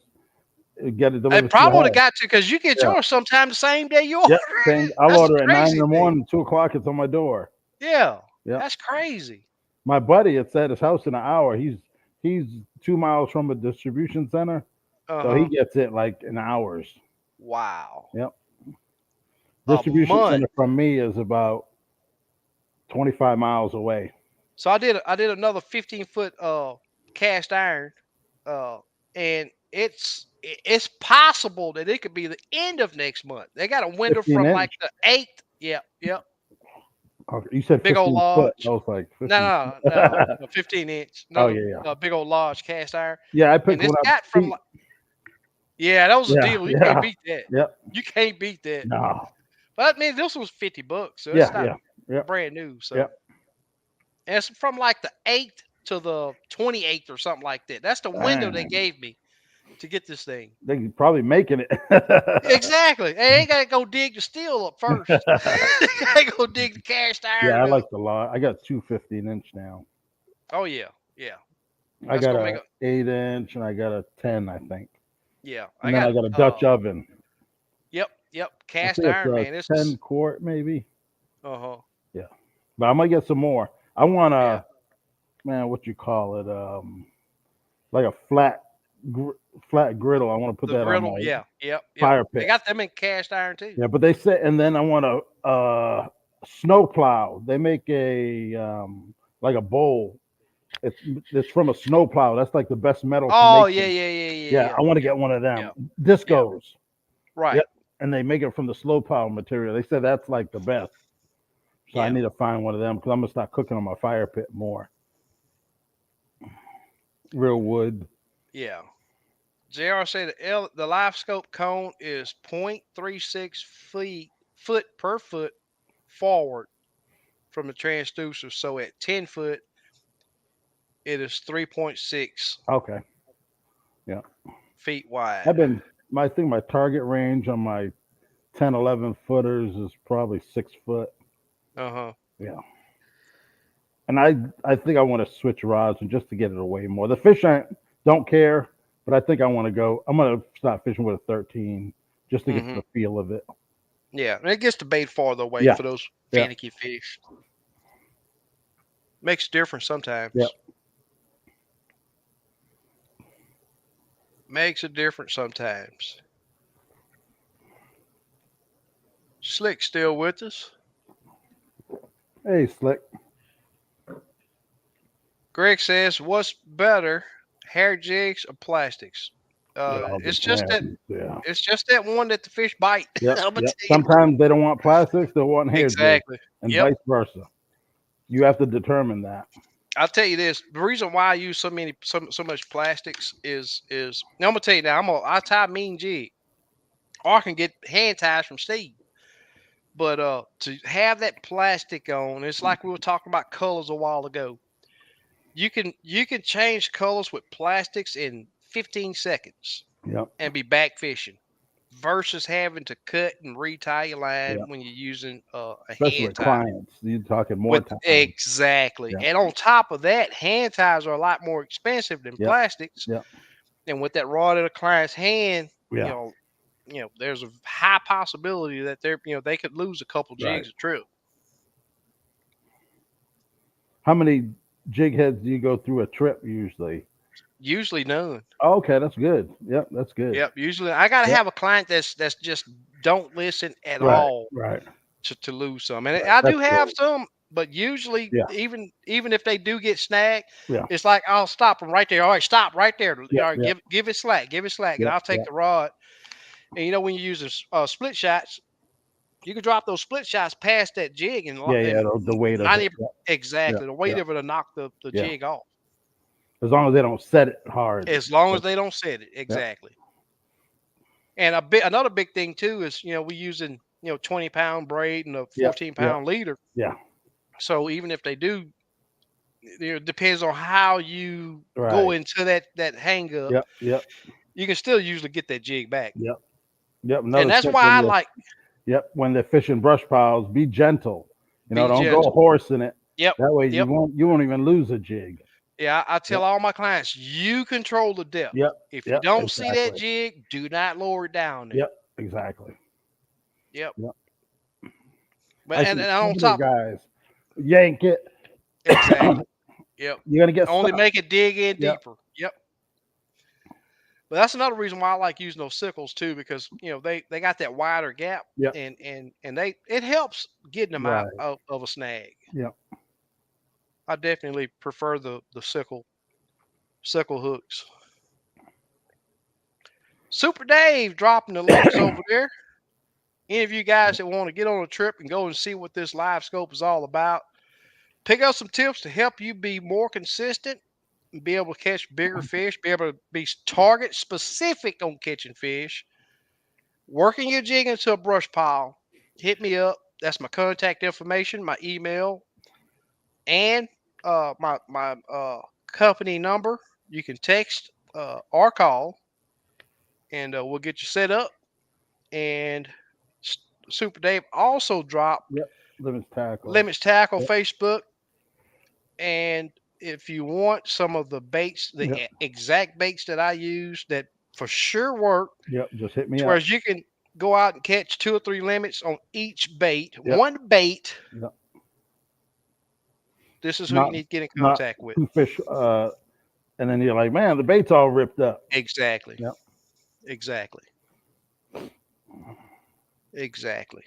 get it I delivered to probably your would have house. got to because you get Yeah. yours sometime the same day you order Yep. Same. it. I'll That's the order at 9 in crazy the thing. morning. 2 o'clock, it's on my door. Yeah, Yep. that's crazy. My buddy, it's at his house in an hour. He's 2 miles from a distribution center, Uh so he huh. gets it like in hours. Wow. Yep. A Distribution month. center from me is about 25 miles away. So I did another 15-foot cast iron, uh and it's possible that it could be the end of next month. They got a window 15 from like inch. the 8th. Yep, yep. Okay. You said Big old 15 foot. I large. was like No, 15. no, no, no 15-inch. Oh Another yeah, yeah, big old large cast iron. yeah. I And picked it's one up got from cheap. like, yeah, that was a Yeah, deal. You can't yeah, beat that. yep. You can't beat that. No. But I mean this was $50, so it's Yeah, not yeah, yep, brand new. So yep. and it's from like the 8th to the 28th or something like that. That's the window they Dang. gave me to get this thing. They could probably making it. Exactly. Hey, they gotta go dig the steel up first. They gotta go dig the cast Yeah, I iron like up. the lot. I got two 15 inch now. Oh yeah, yeah. I That's got gonna make a a 8 inch and I got a 10, I think. yeah. I And then got I got a Dutch oven. yep, I cast think it's iron, a man. This is 10 quart maybe. uh-huh. Yeah, but I'm gonna get some more. I want Yeah. a man. What you call it? Like a flat griddle. I want to put The that on griddle, my yeah, yep. fire They pit. got them in cast iron too. Yeah, but they say, and then I want a snow plow. They make a like a bowl. It's it's from a snow plow. That's like the best metal to Oh make yeah, them. yeah, yeah, yeah, Yeah, yeah, I want to yeah, get one of yeah, them. yeah. Discos. Right. Yep. And they make it from the slow plow material. They said that's like the best. So I Yeah, need to find one of them because I'm gonna start cooking on my fire pit more. Real wood. yeah. JR say the live scope cone is 0.36 foot per foot forward from the transducer. So at 10 foot, it is 3.6 Okay. Yeah. feet wide. I've been I think my target range on my 10, 11 footers is probably 6 foot. Uh huh. Yeah. And I think I want to switch rods and just to get it away more. The fish I don't care, but I think I want to go. I'm gonna start fishing with a 13 just to get Hmm. the feel of it. Yeah, and it gets the bait farther away Yeah, for those yeah, finicky fish. Makes a difference yeah. sometimes. Makes a difference sometimes. Slick still with us. Hey, slick. Greg says, "What's better, hair jigs or plastics?" It all It's just that depends. Yeah, it's just that one that the fish bite. yep, I'm gonna yep. tell you Sometimes they don't want plastics; they want hair jigs, exactly. and Yep. vice versa. You have to determine that. I'll tell you this: the reason why I use so much plastics is now I'm gonna tell you now. I tie mean jig, or I can get hand ties from Steve. But to have that plastic on, it's like we were talking about colors a while ago. You can change colors with plastics in 15 seconds. Yep. and be back fishing versus having to cut and retie your line Yep. when you're using a Especially hand with tie. clients, you're talking more With time. exactly, Yep. and on top of that, hand ties are a lot more expensive than Yep. plastics. Yep. And with that rod in a client's hand, you Yeah. know, there's a high possibility that they could lose a couple Right. jigs a trip. How many jig heads do you go through a trip usually? Usually none. Okay, that's good. Yep, that's good. Yep. Usually I gotta Yep. have a client that's just don't listen at Right. all Right. to lose some. And Right. I do That's have great. some, but usually Yeah. even if they do get snagged, Yeah. it's like I'll stop them right there. All right, stop right there. All Yep. right, Yep. give it slack, give it slack, and Yep. I'll take Yep. the rod. And when you use split shots, you can drop those split shots past that jig Yeah. Yeah. and The weight of it. 90 Yep. Yep. exactly the weight Yep. of it'll knock the Yeah. jig off As long as they don't set it hard. as long as Yep. they don't set it Yep. exactly. And another big thing too is we using 20-pound braid and a Yep. Yep. 14-pound leader. Yeah. So even if they do, it depends on how you go Right. into that hang up. Yep. Yep. You can still usually get that jig back, Yep. Yep. and Another that's tip why when I you like when they're fishing brush piles, be gentle. be Don't go gentle. horsing it. Yep, That way yep. you won't even lose a jig. Yeah, I tell Yep. all my clients, you control the depth. Yep. If you Yep. don't see that Exactly. jig, do not lower it down there. Yep. Exactly. Yep. Yep. But I and, see and on so many top, guys yank it. exactly. Yep. You're gonna get Only stuck. make it dig in Yep. deeper. Yep. But that's another reason why I like using those sickles too, because they got that wider gap, Yep. and they it helps getting them out Right. of a snag. Yep. I definitely prefer the sickle hooks. Super Dave dropping the links over there. Any of you guys that want to get on a trip and go and see what this live scope is all about, pick up some tips to help you be more consistent and be able to catch bigger fish, be able to be target specific on catching fish, working your jig into a brush pile. Hit me up. That's my contact information, my email, and my company number. You can text or call, and we'll get you set up. And Super Dave also dropped Yep. Limits tackle. Limits Tackle Yep. Facebook. And if you want some of the baits, the Yep. exact baits that I use that for sure work, Yep. Just hit me to up. whereas you can go out and catch 2 or 3 limits on each bait, Yep. one bait. Yep. This is who you Not need to get in not contact with. two fish. And then you're like, man, the bait's all ripped up. Exactly. Yep. Exactly. Exactly.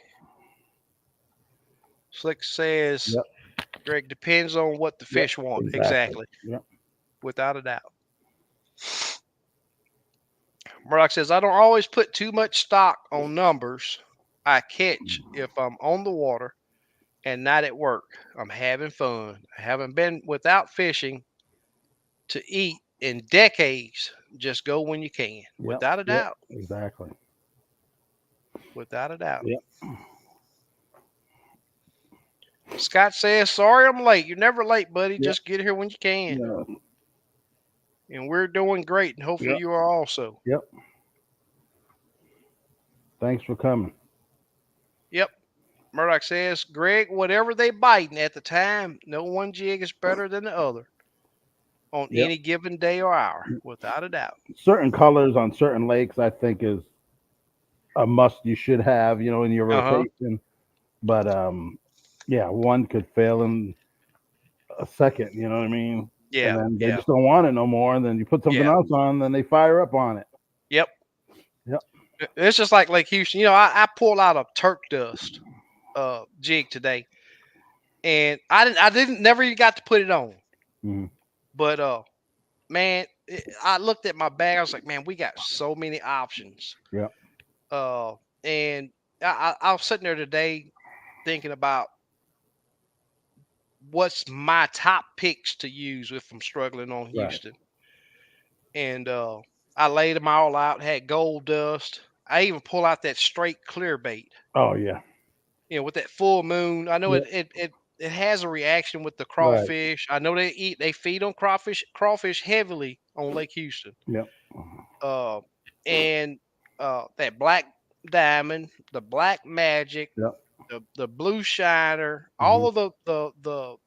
Slick says, Yep. Greg, depends on what the Yep. fish want. Exactly. Exactly. Yep. Without a doubt. Murdoch says, I don't always put too much stock on numbers I catch if I'm on the water and not at work. I'm having fun. I haven't been without fishing to eat in decades. Just go when you can. Yep. Without a Yep. doubt. Exactly. Without a doubt. Yep. Scott says, sorry I'm late. You're never late, buddy. Yep. Just get here when you can. Yeah. And we're doing great. And hopefully Yep. you are also. Yep. Thanks for coming. Yep. Murdoch says, Greg, whatever they biting at the time, no one jig is better than the other on Yep. any given day or hour, without a doubt. Certain colors on certain lakes, I think, is a must. You should have, in your Uh-huh. rotation. But yeah, one could fail in a second. You know what I mean? And Yeah. then they Yeah. just don't want it no more. And then you put something Yeah. else on, then they fire up on it. Yep. Yep. It's just like Lake Houston. I pulled out a turk dust jig today. And I didn't never even got to put it on. Mm-hmm. But man, I looked at my bag. I was like, man, we got so many options. Yep. And I was sitting there today thinking about what's my top picks to use if I'm struggling on Right. Houston. And I laid them all out, had gold dust. I even pull out that straight clear bait. Oh yeah. With that full moon. I know Yep. it has a reaction with the Right. crawfish. I know they feed on crawfish heavily on Lake Houston. Yep. Uh, and that black diamond, the black magic, Yep. the blue shiner, Hmm. all of the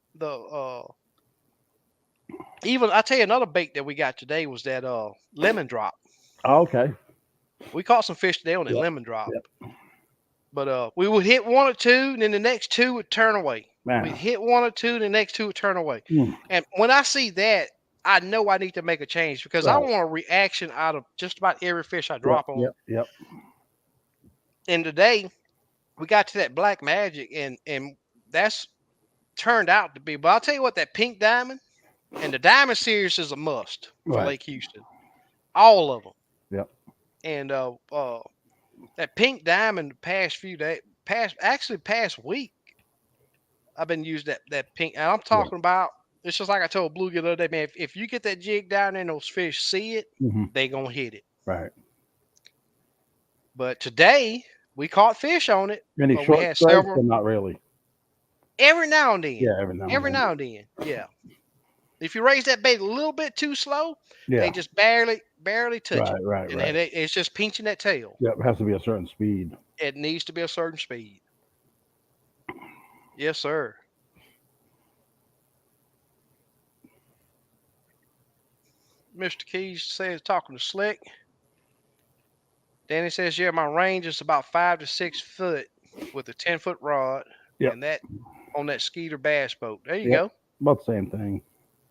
even I tell you another bait that we got today was that lemon drop. Okay. We caught some fish today on that Yep. lemon drop. Yep. But we would hit one or two, and then the next two would turn away. We'd Man. hit one or two, and the next two would turn away. Mm. And when I see that, I know I need to make a change because I Right. want a reaction out of just about every fish I Yep. drop on. Yep. Yep. And today we got to that black magic, and that's turned out to be. But I'll tell you what, that pink diamond and the diamond series is a must for Right. Lake Houston, all of them. Yep. And that pink diamond, the past few days, past week, I've been using that pink, and I'm Right. talking about. It's just like I told Bluegill the other day, man. If you get that jig down there and those fish see it, Hmm. they gonna hit it. Right. But today we caught fish on it. Any We short had strikes several or not really? every now and then. Yeah, every now and Every then. now and then, yeah. If you raise that bait a little bit too slow, they Yeah. just barely touch it, Right. Right. and Right. it's just pinching that tail. Yep. It has to be a certain speed. It needs to be a certain speed. Yes, sir. Mr. Keys says talking to Slick. Danny says, yeah, my range is about 5 to 6 foot with a 10-foot rod, Yep. and that on that Skeeter bass boat. There you Yep. go. About the same thing.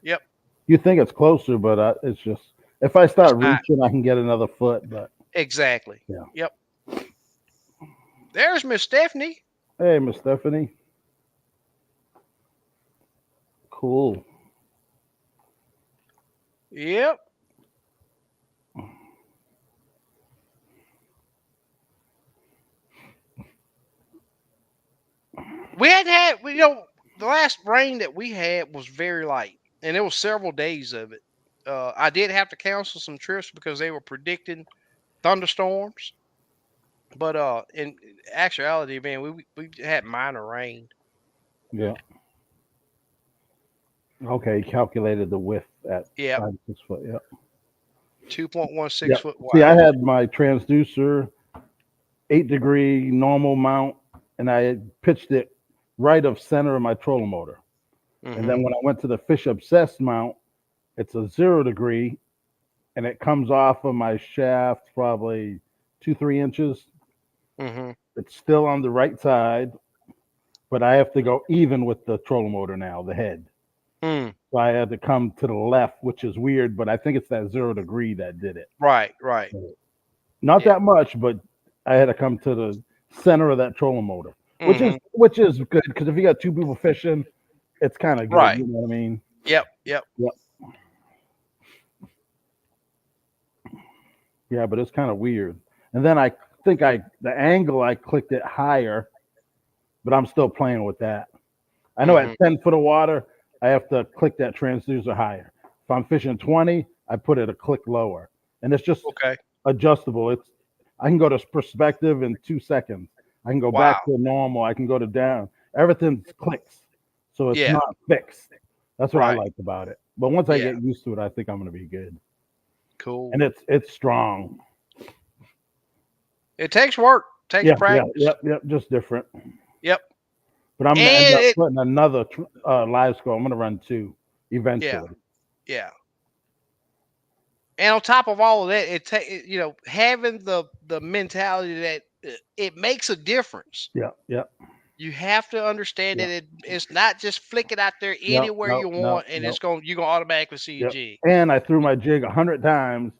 Yep. You think it's closer, but it's just if I It's start not reaching, I can get another foot. But exactly. yeah. Yep. There's Miss Stephanie. Hey, Miss Stephanie. Cool. Yep. We hadn't had, the last rain that we had was very light, and it was several days of it. I did have to cancel some trips because they were predicting thunderstorms. But in actuality, man, we had minor rain. Yeah. Okay. Calculated the width at Yep, 5 to 6 foot. Yep. 2.16 Yep. foot See, I wide. had my transducer 8-degree normal mount, and I had pitched it right of center of my trolling motor. And Mm-hmm. then when I went to the fish obsessed mount, it's a 0 degree, and it comes off of my shaft probably 2-3 inches. Mm-hmm. It's still on the right side, but I have to go even with the trolling motor now, the head. Mm. So I had to come to the left, which is weird, but I think it's that 0 degree that did it. Right, right. Not Yeah. that much, but I had to come to the center of that trolling motor, Mm-hmm. which is good because if you got two people fishing, it's kind of good. Right. You know what I mean? Yep, yep. Yep. Yeah, but it's kind of weird. And then I think the angle I clicked it higher, but I'm still playing with that. I know at Mm-hmm. 10 foot of water, I have to click that transducer higher. If I'm fishing 20, I put it a click lower, and it's just Okay. adjustable. I can go to perspective in 2 seconds. I can go Wow. back to normal. I can go to down. Everything clicks, so it's Yeah. not fixed. That's what I Right. like about it. But once I Yeah. get used to it, I think I'm going to be good. Cool. And it's strong. It takes work. Takes Yeah, yeah, practice. yep, yep. Just different. Yep. But I'm going to end And up it. putting another live score. I'm going to run 2 Yeah. eventually. Yeah. And on top of all of that, having the mentality that it makes a difference. Yeah, yeah, You have to understand yeah. that it's not just flick it out there No, anywhere no, you no, want, and no. you're gonna automatically see your Yep. jig. And I threw my jig 100 times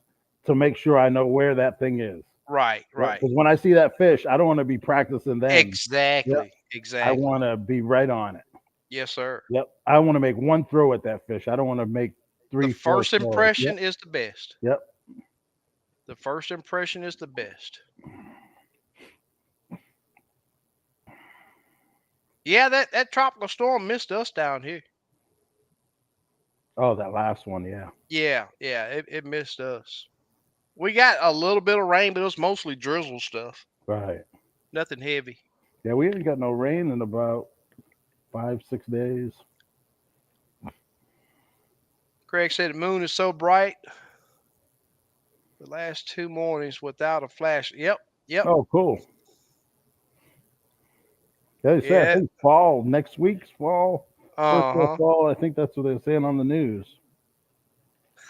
to make sure I know where that thing is. Right, Yep. right. Because when I see that fish, I don't want to be practicing then. Yep. Exactly. I Exactly. want to be right on it. Yes, sir. Yep. I want to make one throw at that fish. I don't want to make The 3, 4 first throws. impression Yep. is the best. Yep. The first impression is the best. Yeah, that tropical storm missed us down here. Oh, that last one. Yeah. Yeah, yeah, it missed us. We got a little bit of rain, but it was mostly drizzle stuff. Right. Nothing heavy. Yeah. We ain't got no rain in about 5, 6 days. Craig said the moon is so bright. The last 2 mornings without a flash. Yep. Yep. Oh, cool. They say I Yeah. think fall next week's fall, first day of Uh fall. I think that's what they're saying on the news.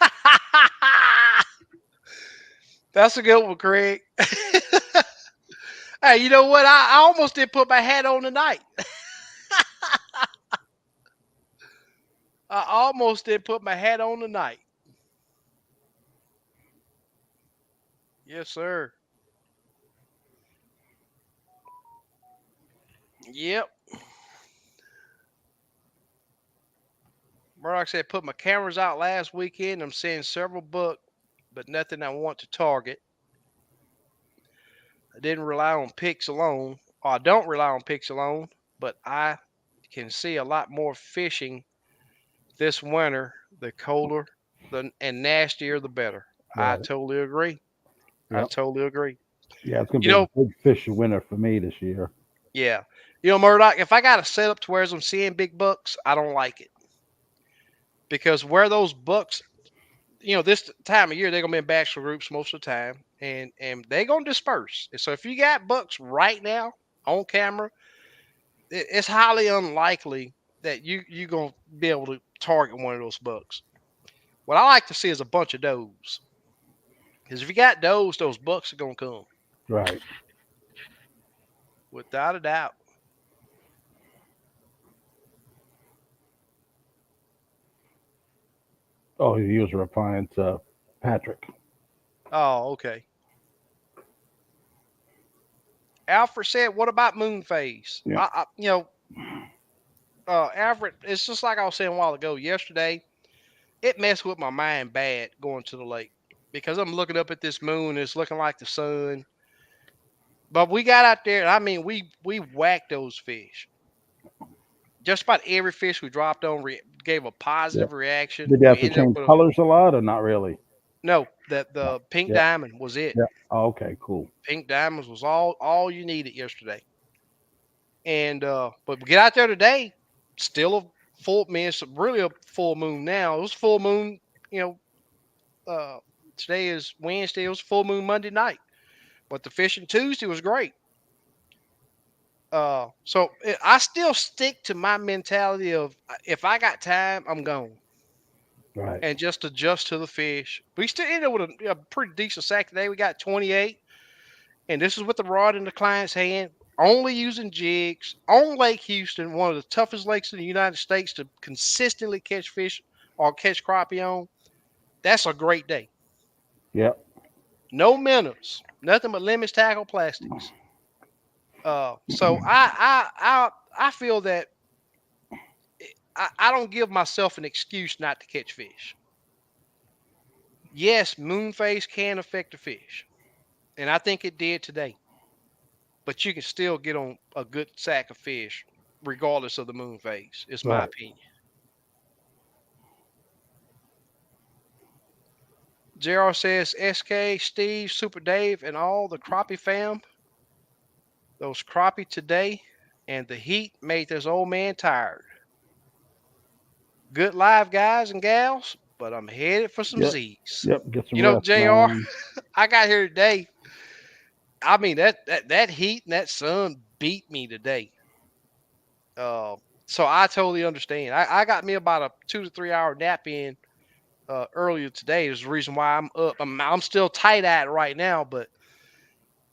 huh. That's a good one, Craig. Hey, you know what? I almost did put my hat on tonight. I almost did put my hat on tonight. Yes, sir. Yep. Murdoch said, put my cameras out last weekend. I'm seeing several book, but nothing I want to target. I didn't rely on pics alone. Or I don't rely on pics alone, but I can see a lot more fishing this winter. The colder and nastier, the better. I Right. totally agree. I Yep. totally agree. Yeah, it's gonna You be a know, big fish winter for me this year. yeah. Murdoch, if I got a setup to where I'm seeing big bucks, I don't like it. Because where those bucks, this time of year, they're going to be in bachelor groups most of the time, and they're going to disperse. And so if you got bucks right now on camera, it's highly unlikely that you're going to be able to target one of those bucks. What I like to see is a bunch of does. Because if you got does, those bucks are going to come. Right. Without a doubt. Oh, he was replying to Patrick. Oh, okay. Alfred said, "What about moon phase?" Yeah. Alfred, it's just like I was saying a while ago. Yesterday, it messed with my mind bad going to the lake because I'm looking up at this moon. It's looking like the sun, but we got out there. And I mean, we whacked those fish. Just about every fish we dropped on gave a Yeah. positive reaction. Did you We have to ended up change with a colors a lot or not really? no. That No. the pink Yeah. diamond was it. Yeah. Oh, okay. Cool. Pink diamonds was all you needed yesterday. And but we get out there today, still a full. I mean, it's really a full moon now. It was full moon. You know, uh, today is Wednesday. It was full moon Monday night, but the fishing Tuesday was great. I still stick to my mentality of if I got time, I'm gone, Right. and just adjust to the fish. We still ended up with a pretty decent sack today. We got 28, and this is with the rod in the client's hand. Only using jigs on Lake Houston, one of the toughest lakes in the United States to consistently catch fish or catch crappie on. That's a great day. Yep. No minnows, nothing but limits, tackle, plastics. So I feel that I don't give myself an excuse not to catch fish. Yes, moon phase can affect the fish, and I think it did today. But you can still get on a good sack of fish regardless of the moon phase. It's my Right. opinion. JR says SK, Steve, Super Dave, and all the crappie fam. Those crappie today and the heat made this old man tired. Good live guys and gals, but I'm headed for some Yep. Z's. Yep. Get some You know, rest, JR, man. I got here today. I mean that heat and that sun beat me today. Uh, so I totally understand. I got me about a 2 to 3 hour nap in earlier today. Is the reason why I'm up. I'm still tight at right now, but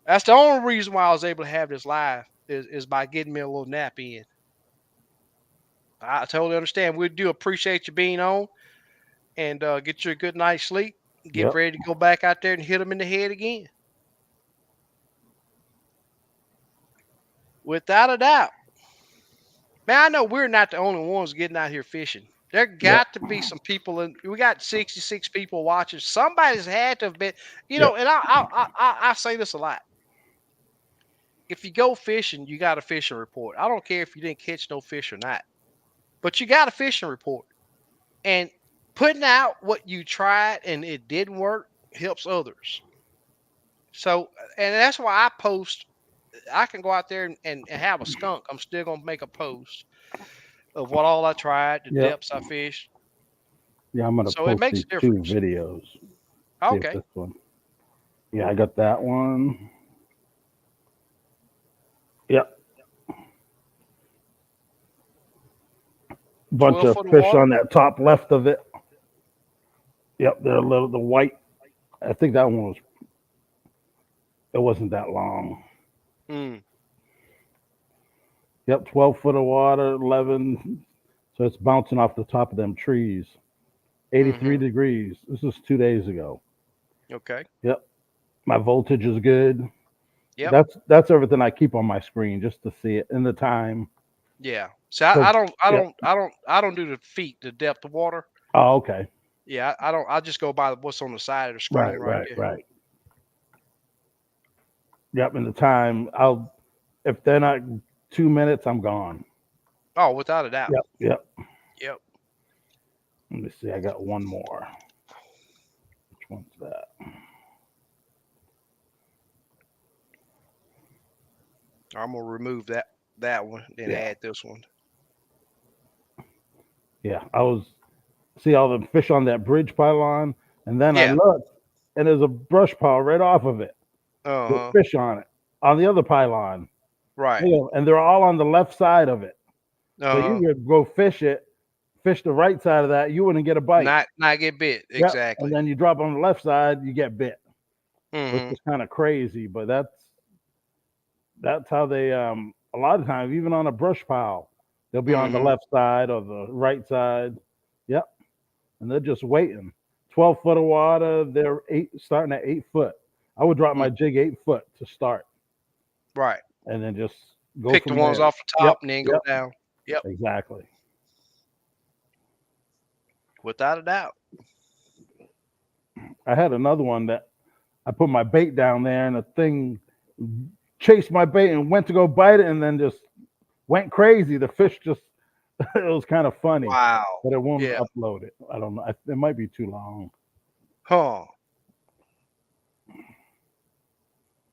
that's the only reason why I was able to have this live is by getting me a little nap in. I totally understand. We do appreciate you being on and get you a good night's sleep. Get Yep. ready to go back out there and hit them in the head again. Without a doubt. Man, I know we're not the only ones getting out here fishing. There Yep. got to be some people, and we got 66 people watching. Somebody's had to have been, Yep. and I say this a lot. If you go fishing, you got a fishing report. I don't care if you didn't catch no fish or not, but you got a fishing report. And putting out what you tried and it didn't work helps others. So, and that's why I post. I can go out there and have a skunk. I'm still gonna make a post of what all I tried, the Yep. depths I fished. Yeah. I'm gonna So it post makes these a two difference. videos. See if Okay. this one. Yeah, I got that one. Yep, bunch 12 of foot of fish water. on that top left of it. Yep, they're a little the white. I think that one was. It wasn't that long. Mm, Yep, 12 foot of water, 11. So it's bouncing off the top of them trees. 83 mm-hmm. degrees. This is 2 days ago. Okay. Yep, my voltage is good. Yep. That's everything I keep on my screen just to see it in the time. Yeah. So 'Cause- Yep. I don't do the feet, the depth of water. Oh, okay. Yeah, I don't. I just go by what's on the side of the screen Right, right right, there. right. Yep, in the time. I'll if they're not 2 minutes, I'm gone. Oh, without a doubt. Yep, yep. Yep. Let me see. I got one more. Which one's that? I'm gonna remove that one, then Yeah, add this one. yeah. I was see all the fish on that bridge pylon, and then I Yeah. looked, and there's a brush pile right off of it Uh with huh. fish on it on the other pylon. Right. You know, and they're all on the left side of it. So Uh huh. you could go fish it, fish the right side of that, you wouldn't get a bite. Not get bit Yep. And exactly. then you drop on the left side, you get bit, which Mm-hmm. is kind of crazy. But that's how they a lot of times, even on a brush pile, they'll be on the Mm-hmm. left side or the right side. Yep. And they're just waiting. 12 foot of water, they're starting at 8 foot. I would drop Mm, my jig 8 foot to start right. and then just go Pick the from ones there. off the Yep. top and then go Yep. down. Yep. Exactly. Without a doubt. I had another one that I put my bait down there and the thing chased my bait and went to go bite it and then just went crazy. The fish just, it was kind of funny, Wow. but it won't Yeah. upload it. I don't know. It might be too long. Huh.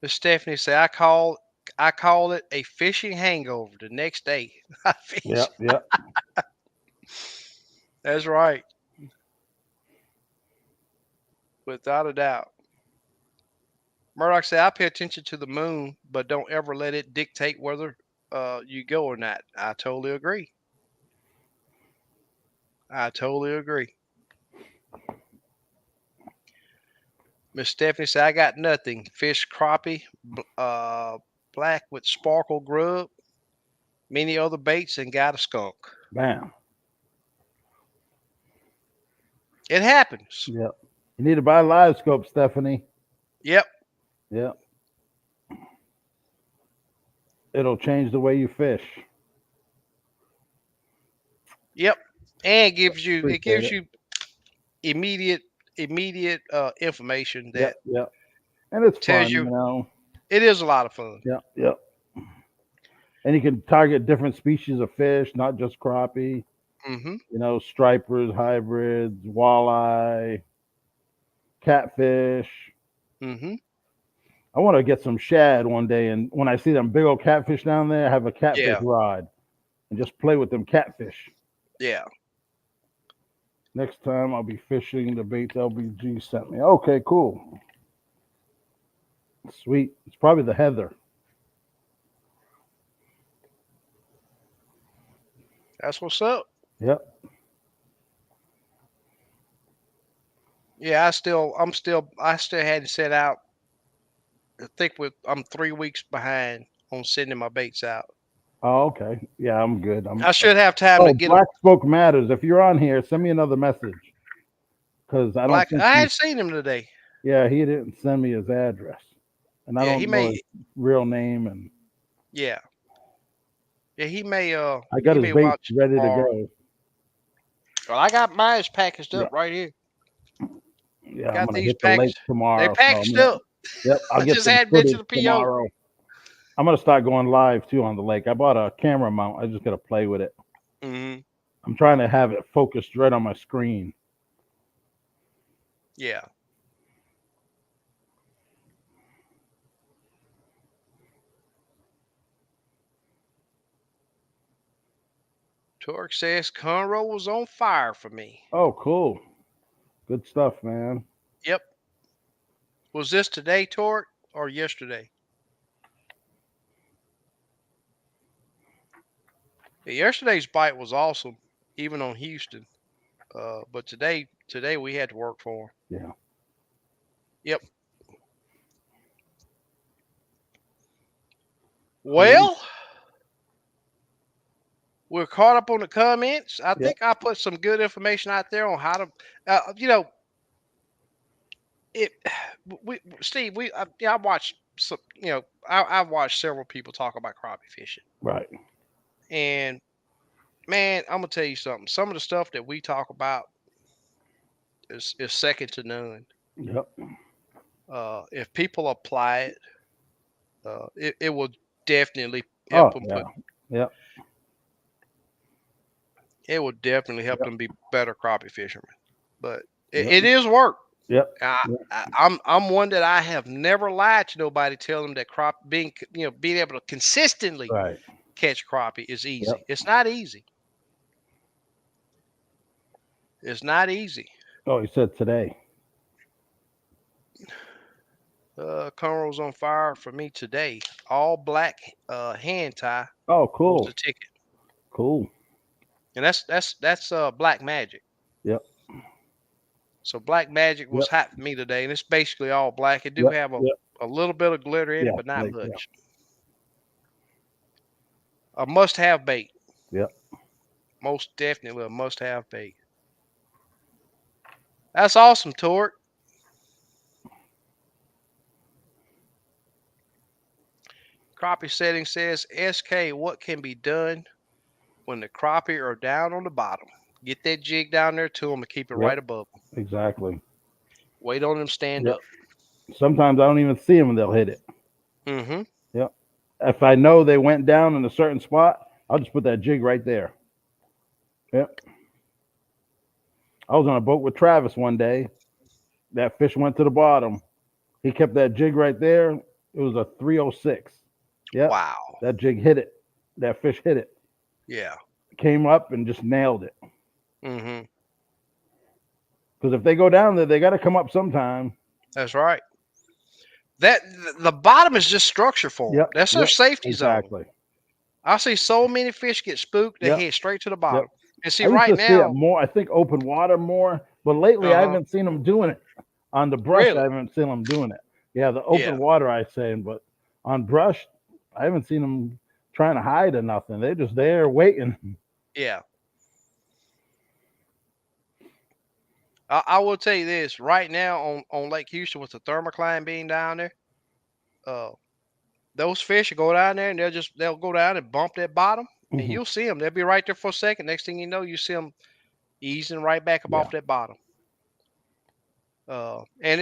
Miss Stephanie said I call it a fishing hangover the next day. I fish. Yep, yep. That's right. Without a doubt. Murdoch said I pay attention to the moon, but don't ever let it dictate whether you go or not. I totally agree. I totally agree. Miss Stephanie said I got nothing. Fish crappie, black with sparkle grub, many other baits, and got a skunk. Bam. It happens. Yep. You need to buy a live scope, Stephanie. Yep. Yep. It'll change the way you fish. Yep. And it Appreciate gives it. you immediate information Yep, that yep. And it's tells fun, you you know. it is a lot of fun. Yep, yep. And you can target different species of fish, not just crappie. Mm-hmm. You know, stripers, hybrids, walleye, catfish. Mm-hmm. I want to get some shad one day, and when I see them big old catfish down there, have a catfish Yeah. rod and just play with them catfish. Yeah. Next time I'll be fishing the baits LBG sent me. Okay, cool. Sweet. It's probably the heather. That's what's up. Yep. Yeah, I still hadn't set out. I'm 3 weeks behind on sending my baits out. Oh, okay. Yeah, I'm good. I'm. I should have time to Oh, get them. Black Spoke matters. If you're on here, send me another message because I don't Black. think I he. hadn't seen him today. Yeah, he didn't send me his address, and I Yeah, don't know his real name. And yeah. Yeah, I got he his may baits watch ready to tomorrow. go. Well, I got mine packaged Yeah, up right here. yeah. I'm Got gonna these hit the lake packaged. They tomorrow. So I'm packaged gonna. up. Yep, I'll I get just some hadn't been to footage the PO. tomorrow. I'm gonna start going live too on the lake. I bought a camera mount. I just gotta play with it. Hmm. I'm trying to have it focused right on my screen. Yeah. Torque says Conroe was on fire for me. Oh, cool. Good stuff, man. Yep. Was this today, Tort, or yesterday? Yeah, yesterday's bite was awesome, even on Houston. But today we had to work for him. Yeah. Yep. Cool. Well, we're caught up on the comments. I Yep. think I put some good information out there on how to, you know, it. We Steve, I watched some. I've watched several people talk about crappie fishing, Right. and man, I'm gonna tell you something. Some of the stuff that we talk about is second to none. Yep. If people apply it, it will definitely help Oh them yeah. Yep. it will definitely help Yep. them be better crappie fishermen. But Yep. it is work. Yep. I, Yep. I'm one that I have never lied to nobody. Tell them that being able to consistently Right. catch crappie is Yep. easy. It's not easy. It's not easy. Oh, you said today. Cornrows on fire for me today. All black hand tie Oh, was the cool. ticket, Cool. and that's black magic. Yep. So black magic was Yep. hot for me today, and it's basically all black. It do Yep. have Yep. a little bit of glitter in Yeah. it, but not Like yeah. much. A must-have bait. Yep. Most definitely a must-have bait. That's awesome, Tort. Crappie setting says, SK, what can be done when the crappie are down on the bottom? Get that jig down there to them and keep it Yep. right above them. Exactly. Wait on them stand Yep. up. Sometimes I don't even see them and they'll hit it. Mm-hmm. Yep. If I know they went down in a certain spot, I'll just put that jig right there. Yep. I was on a boat with Travis one day. That fish went to the bottom. He kept that jig right there. It was a 306. Yep. Wow. That jig hit it. That fish hit it. Yeah. Came up and just nailed it. Mm-hmm. Because if they go down there, they got to come up sometime. That's right. That the bottom is just structure for them. Yep. That's their Yep. safety zone. Exactly. I see so many fish get spooked, they Yep. head straight to the Yep. bottom. And see, I used right to see it now, more. I think open water more, but lately I uh-huh. haven't seen them doing it. On the brush, I Really? haven't seen them doing it. Yeah, the Yeah. open water I say, but on brush, I haven't seen them trying to hide or nothing. They're just there waiting. Yeah. I will tell you this right now on Lake Houston with the thermocline being down there, uh, those fish will go down there and they'll go down and bump that bottom, and Mhm. you'll see them. They'll be right there for a second. Next thing you know, you see them easing right back up Yeah, off that bottom. And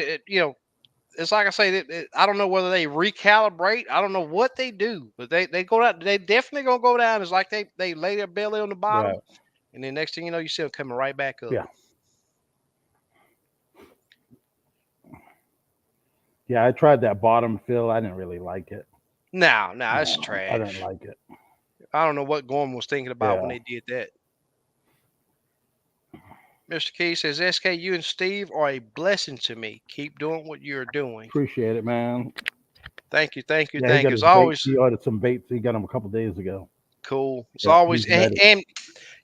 it's like I say, I don't know whether they recalibrate. I don't know what they do, but they go down. They definitely gonna go down. It's like they lay their belly on the bottom, right. and then next thing you know, you see them coming right back up. Yeah, yeah. I tried that bottom fill. I didn't really like it. No, it's No, I didn't trash. like it. I don't know what Gorman was thinking about when Yeah, they did that. Mr. Key says, SK, you and Steve are a blessing to me. Keep doing what you're doing. appreciate it, man. Thank you, thank you, Yeah, he thank got you. It's his bait. always He ordered some baits. He got them a couple days ago. cool. It's Yep, always he's ready. and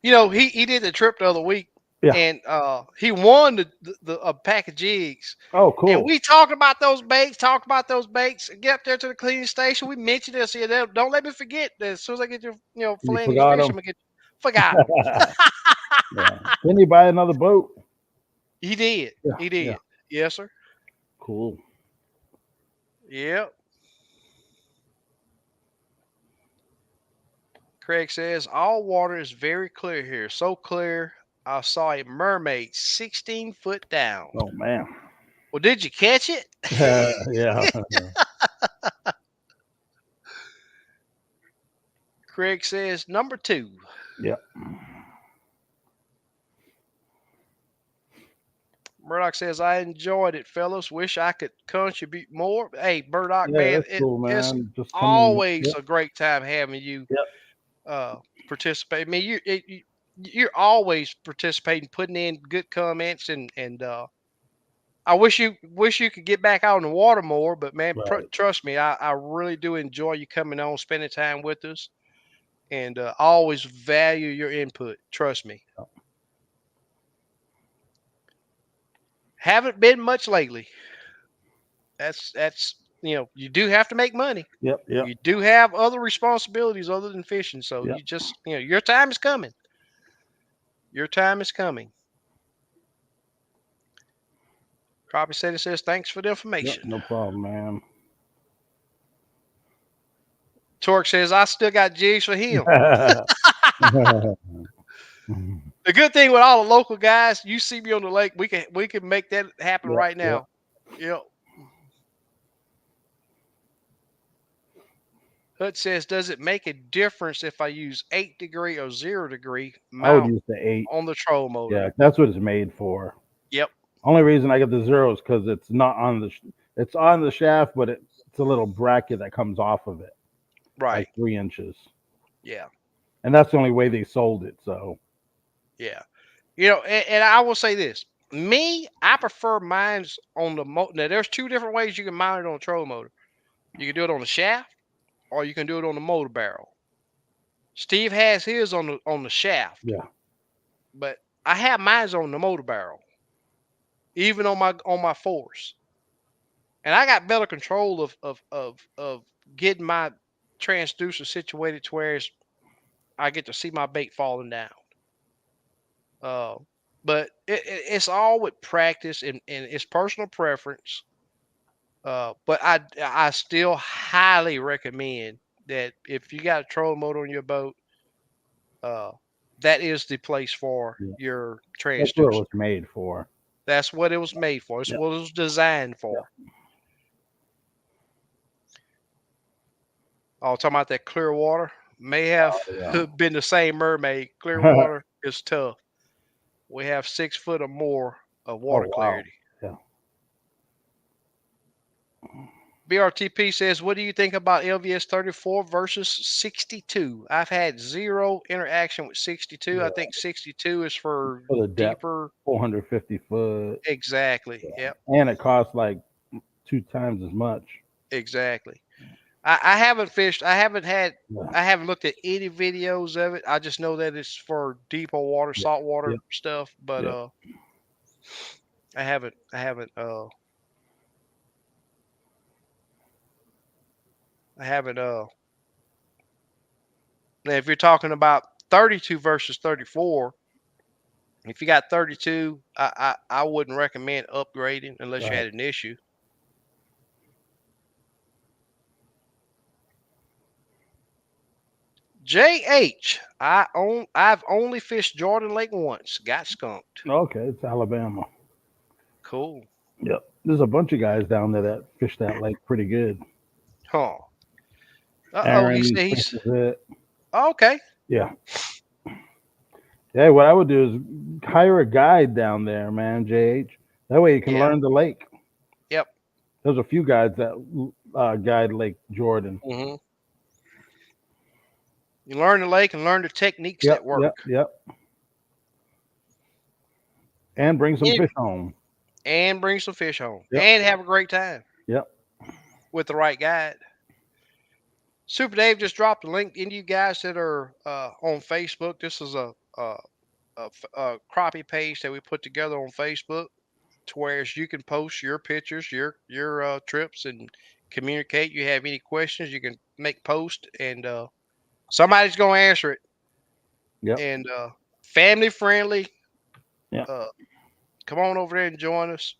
he did the trip the other week, Yeah. and he won the a pack of jigs. Oh, And cool. we talked about those baits, get up there to the cleaning station. We mentioned this here. Don't let me forget that as soon as I get your You fillet these forgot fish, I'm him. gonna get forgot them. Yeah. Didn't he buy another boat? He did. Yeah. He Yeah. did. Yes, sir. Cool. Yep. Craig says all water is very clear here. So clear, I saw a mermaid 16 foot down. Oh man. Well, did you catch it? Yeah. Craig says number 2. Yep. Murdoch says I enjoyed it, fellas. Wish I could contribute more. Hey, Murdoch, Yeah, man, that's cool, it's man. Just come in. always Yep. a great time having you Yep. participate. I mean, you're always participating, putting in good comments, and I wish you could get back out in the water more, but man, Right. trust me, I really do enjoy you coming on, spending time with us, and I always value your input. Trust me. Haven't been much lately. That's you do have to make money. Yep. Yep. You do have other responsibilities other than fishing, so Yep. you just your time is coming. Your time is coming. Crappie said it says thanks for the Yep. information. No problem, man. Torque says I still got jigs for him. The good thing with all the local guys, you see me on the lake, we can make that happen Yep. right Yep. now. Yep. Hut says, does it make a difference if I use 8 degree or 0 degree I would mount use the 8. on the troll motor? Yeah, that's what it's made for. Yep. Only reason I get the 0 is because it's not on it's on the shaft, but it's a little bracket that comes off of it, Right. like 3 inches, Yeah. and that's the only way they sold it. So Yeah. And I will say this. Me, I prefer mine's on the motor. Now, there's two different ways you can mount it on a troll motor. You can do it on the shaft, or you can do it on the motor barrel. Steve has his on the shaft, yeah, but I have mine's on the motor barrel, even on my force. And I got better control of getting my transducer situated to where I get to see my bait falling down. Uh, but it's all with practice and it's personal preference. But I still highly recommend that if you got a trolling motor on your boat, uh, that is the place for yeah, your that's what it transducer. was made for. That's what it was made for. It's Yeah, what it was designed yeah. for. Oh, talking about that clear water may have Oh been the same mermaid. Clear yeah. water is tough. We have 6 foot or more of Oh water wow. clarity. Yeah. BRTP says, what do you think about LVS 34 versus 62? I've had zero interaction with 62. I Yeah. think 62 is for For the depth, deeper. 450 foot. Exactly. Yeah. Yep. And it costs like 2 times as much. Exactly. I haven't fished. Yeah. I haven't looked at any videos of it. I just know that it's for deeper water, Yeah. saltwater Yep. stuff. But Yep. I haven't. Now if you're talking about 32 versus 34, if you got 32, I wouldn't recommend upgrading unless you Right. had an issue. JH, I've only fished Jordan Lake once. Got skunked. Okay, it's Alabama. Cool. Yep. There's a bunch of guys down there that fish that lake pretty good. Huh. Uh-oh, he Aaron said he's fishes it. okay. Yeah. Yeah, what I would do is hire a guide down there, man, JH. That way you can Yeah. learn the lake. Yep. There's a few guides that guide Lake Jordan. Hmm. You learn the lake and learn the techniques Yep, that work. yep, yep. And bring some And, fish home. and bring some fish home. Yep, And have a great time yep. with the right guide. Super Dave just dropped a link into you guys that are on Facebook. This is a crappie page that we put together on Facebook, to where you can post your pictures, your trips, and communicate. You have any questions, you can make post, and somebody's gonna answer it. Yep. And family friendly. Yep. Uh, come on over there and join us.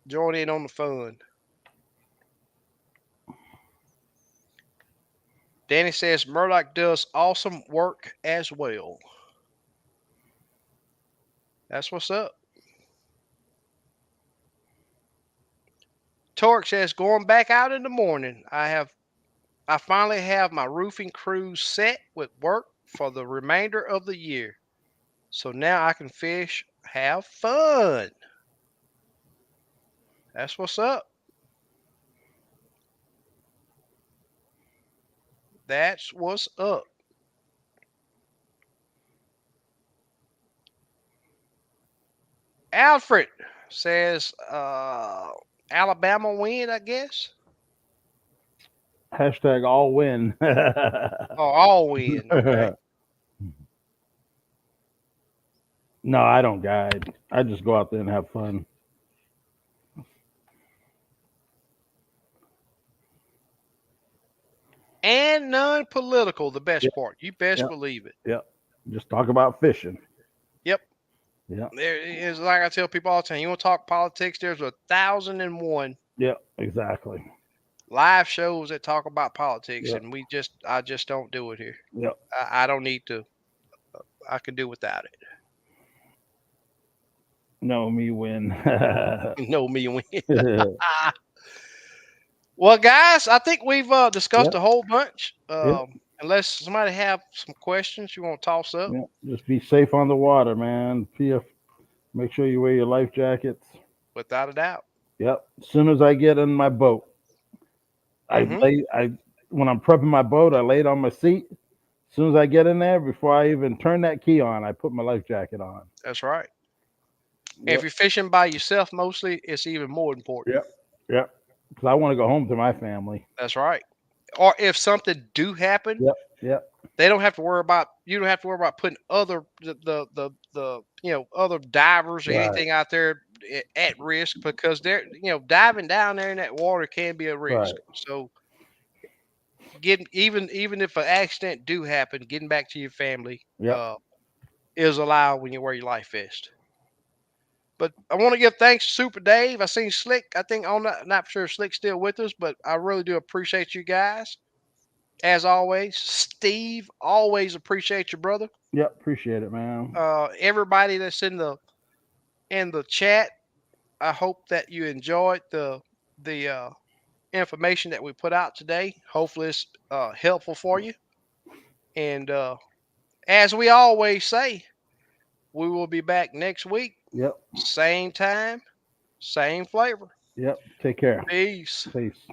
Join in on the fun. Danny says Murdoch does awesome work as well. That's what's up. Torque says going back out in the morning. I finally have my roofing crew set with work for the remainder of the year. So now I can fish, have fun. That's what's up. That's what's up. Alfred, says Alabama win, I guess. Hashtag all win. Oh, all win. Okay. No, I don't guide. I just go out there and have fun. And non-political, the best Yep, part. You best yep, believe it. yep. Just talk about fishing. Yep. Yep, There is, like I tell people all the time. You want to talk politics? There's 1,001 yep, exactly. live shows that talk about politics, Yep, and I just don't do it here. yep. I don't need to. I can do without it. No, me win. No, me win. Well, guys, I think we've discussed Yep, a whole bunch. yep, Unless somebody have some questions you want to toss up, yep. Just be safe on the water, man. Make sure you wear your life jackets. without a doubt. Yep. As soon as I get in my boat, I Hmm. lay. I when I'm prepping my boat, I lay it on my seat. As soon as I get in there, before I even turn that key on, I put my life jacket on. That's right. And if Yep. you're fishing by yourself, mostly, it's even more important. Yep. Yep. Because I want to go home to my family. That's right. Or if something do happen, Yep. Yep. they don't have to worry about you don't have to worry about putting other other divers or Right. anything out there at risk because they're diving down there in that water can be a risk. Right. So getting even if an accident do happen, getting back to your family Yep. is allowed when you wear your life vest. But I want to give thanks to Super Dave. I seen Slick. I think I'm not sure if Slick's still with us, but I really do appreciate you guys. As always, Steve, always appreciate you, brother. Yep. Appreciate it, man. Everybody that's in the chat, I hope that you enjoyed the information that we put out today. Hopefully, it's helpful for you. And as we always say, we will be back next week, Yep. same time, same flavor. Yep. Take care. Peace. Peace.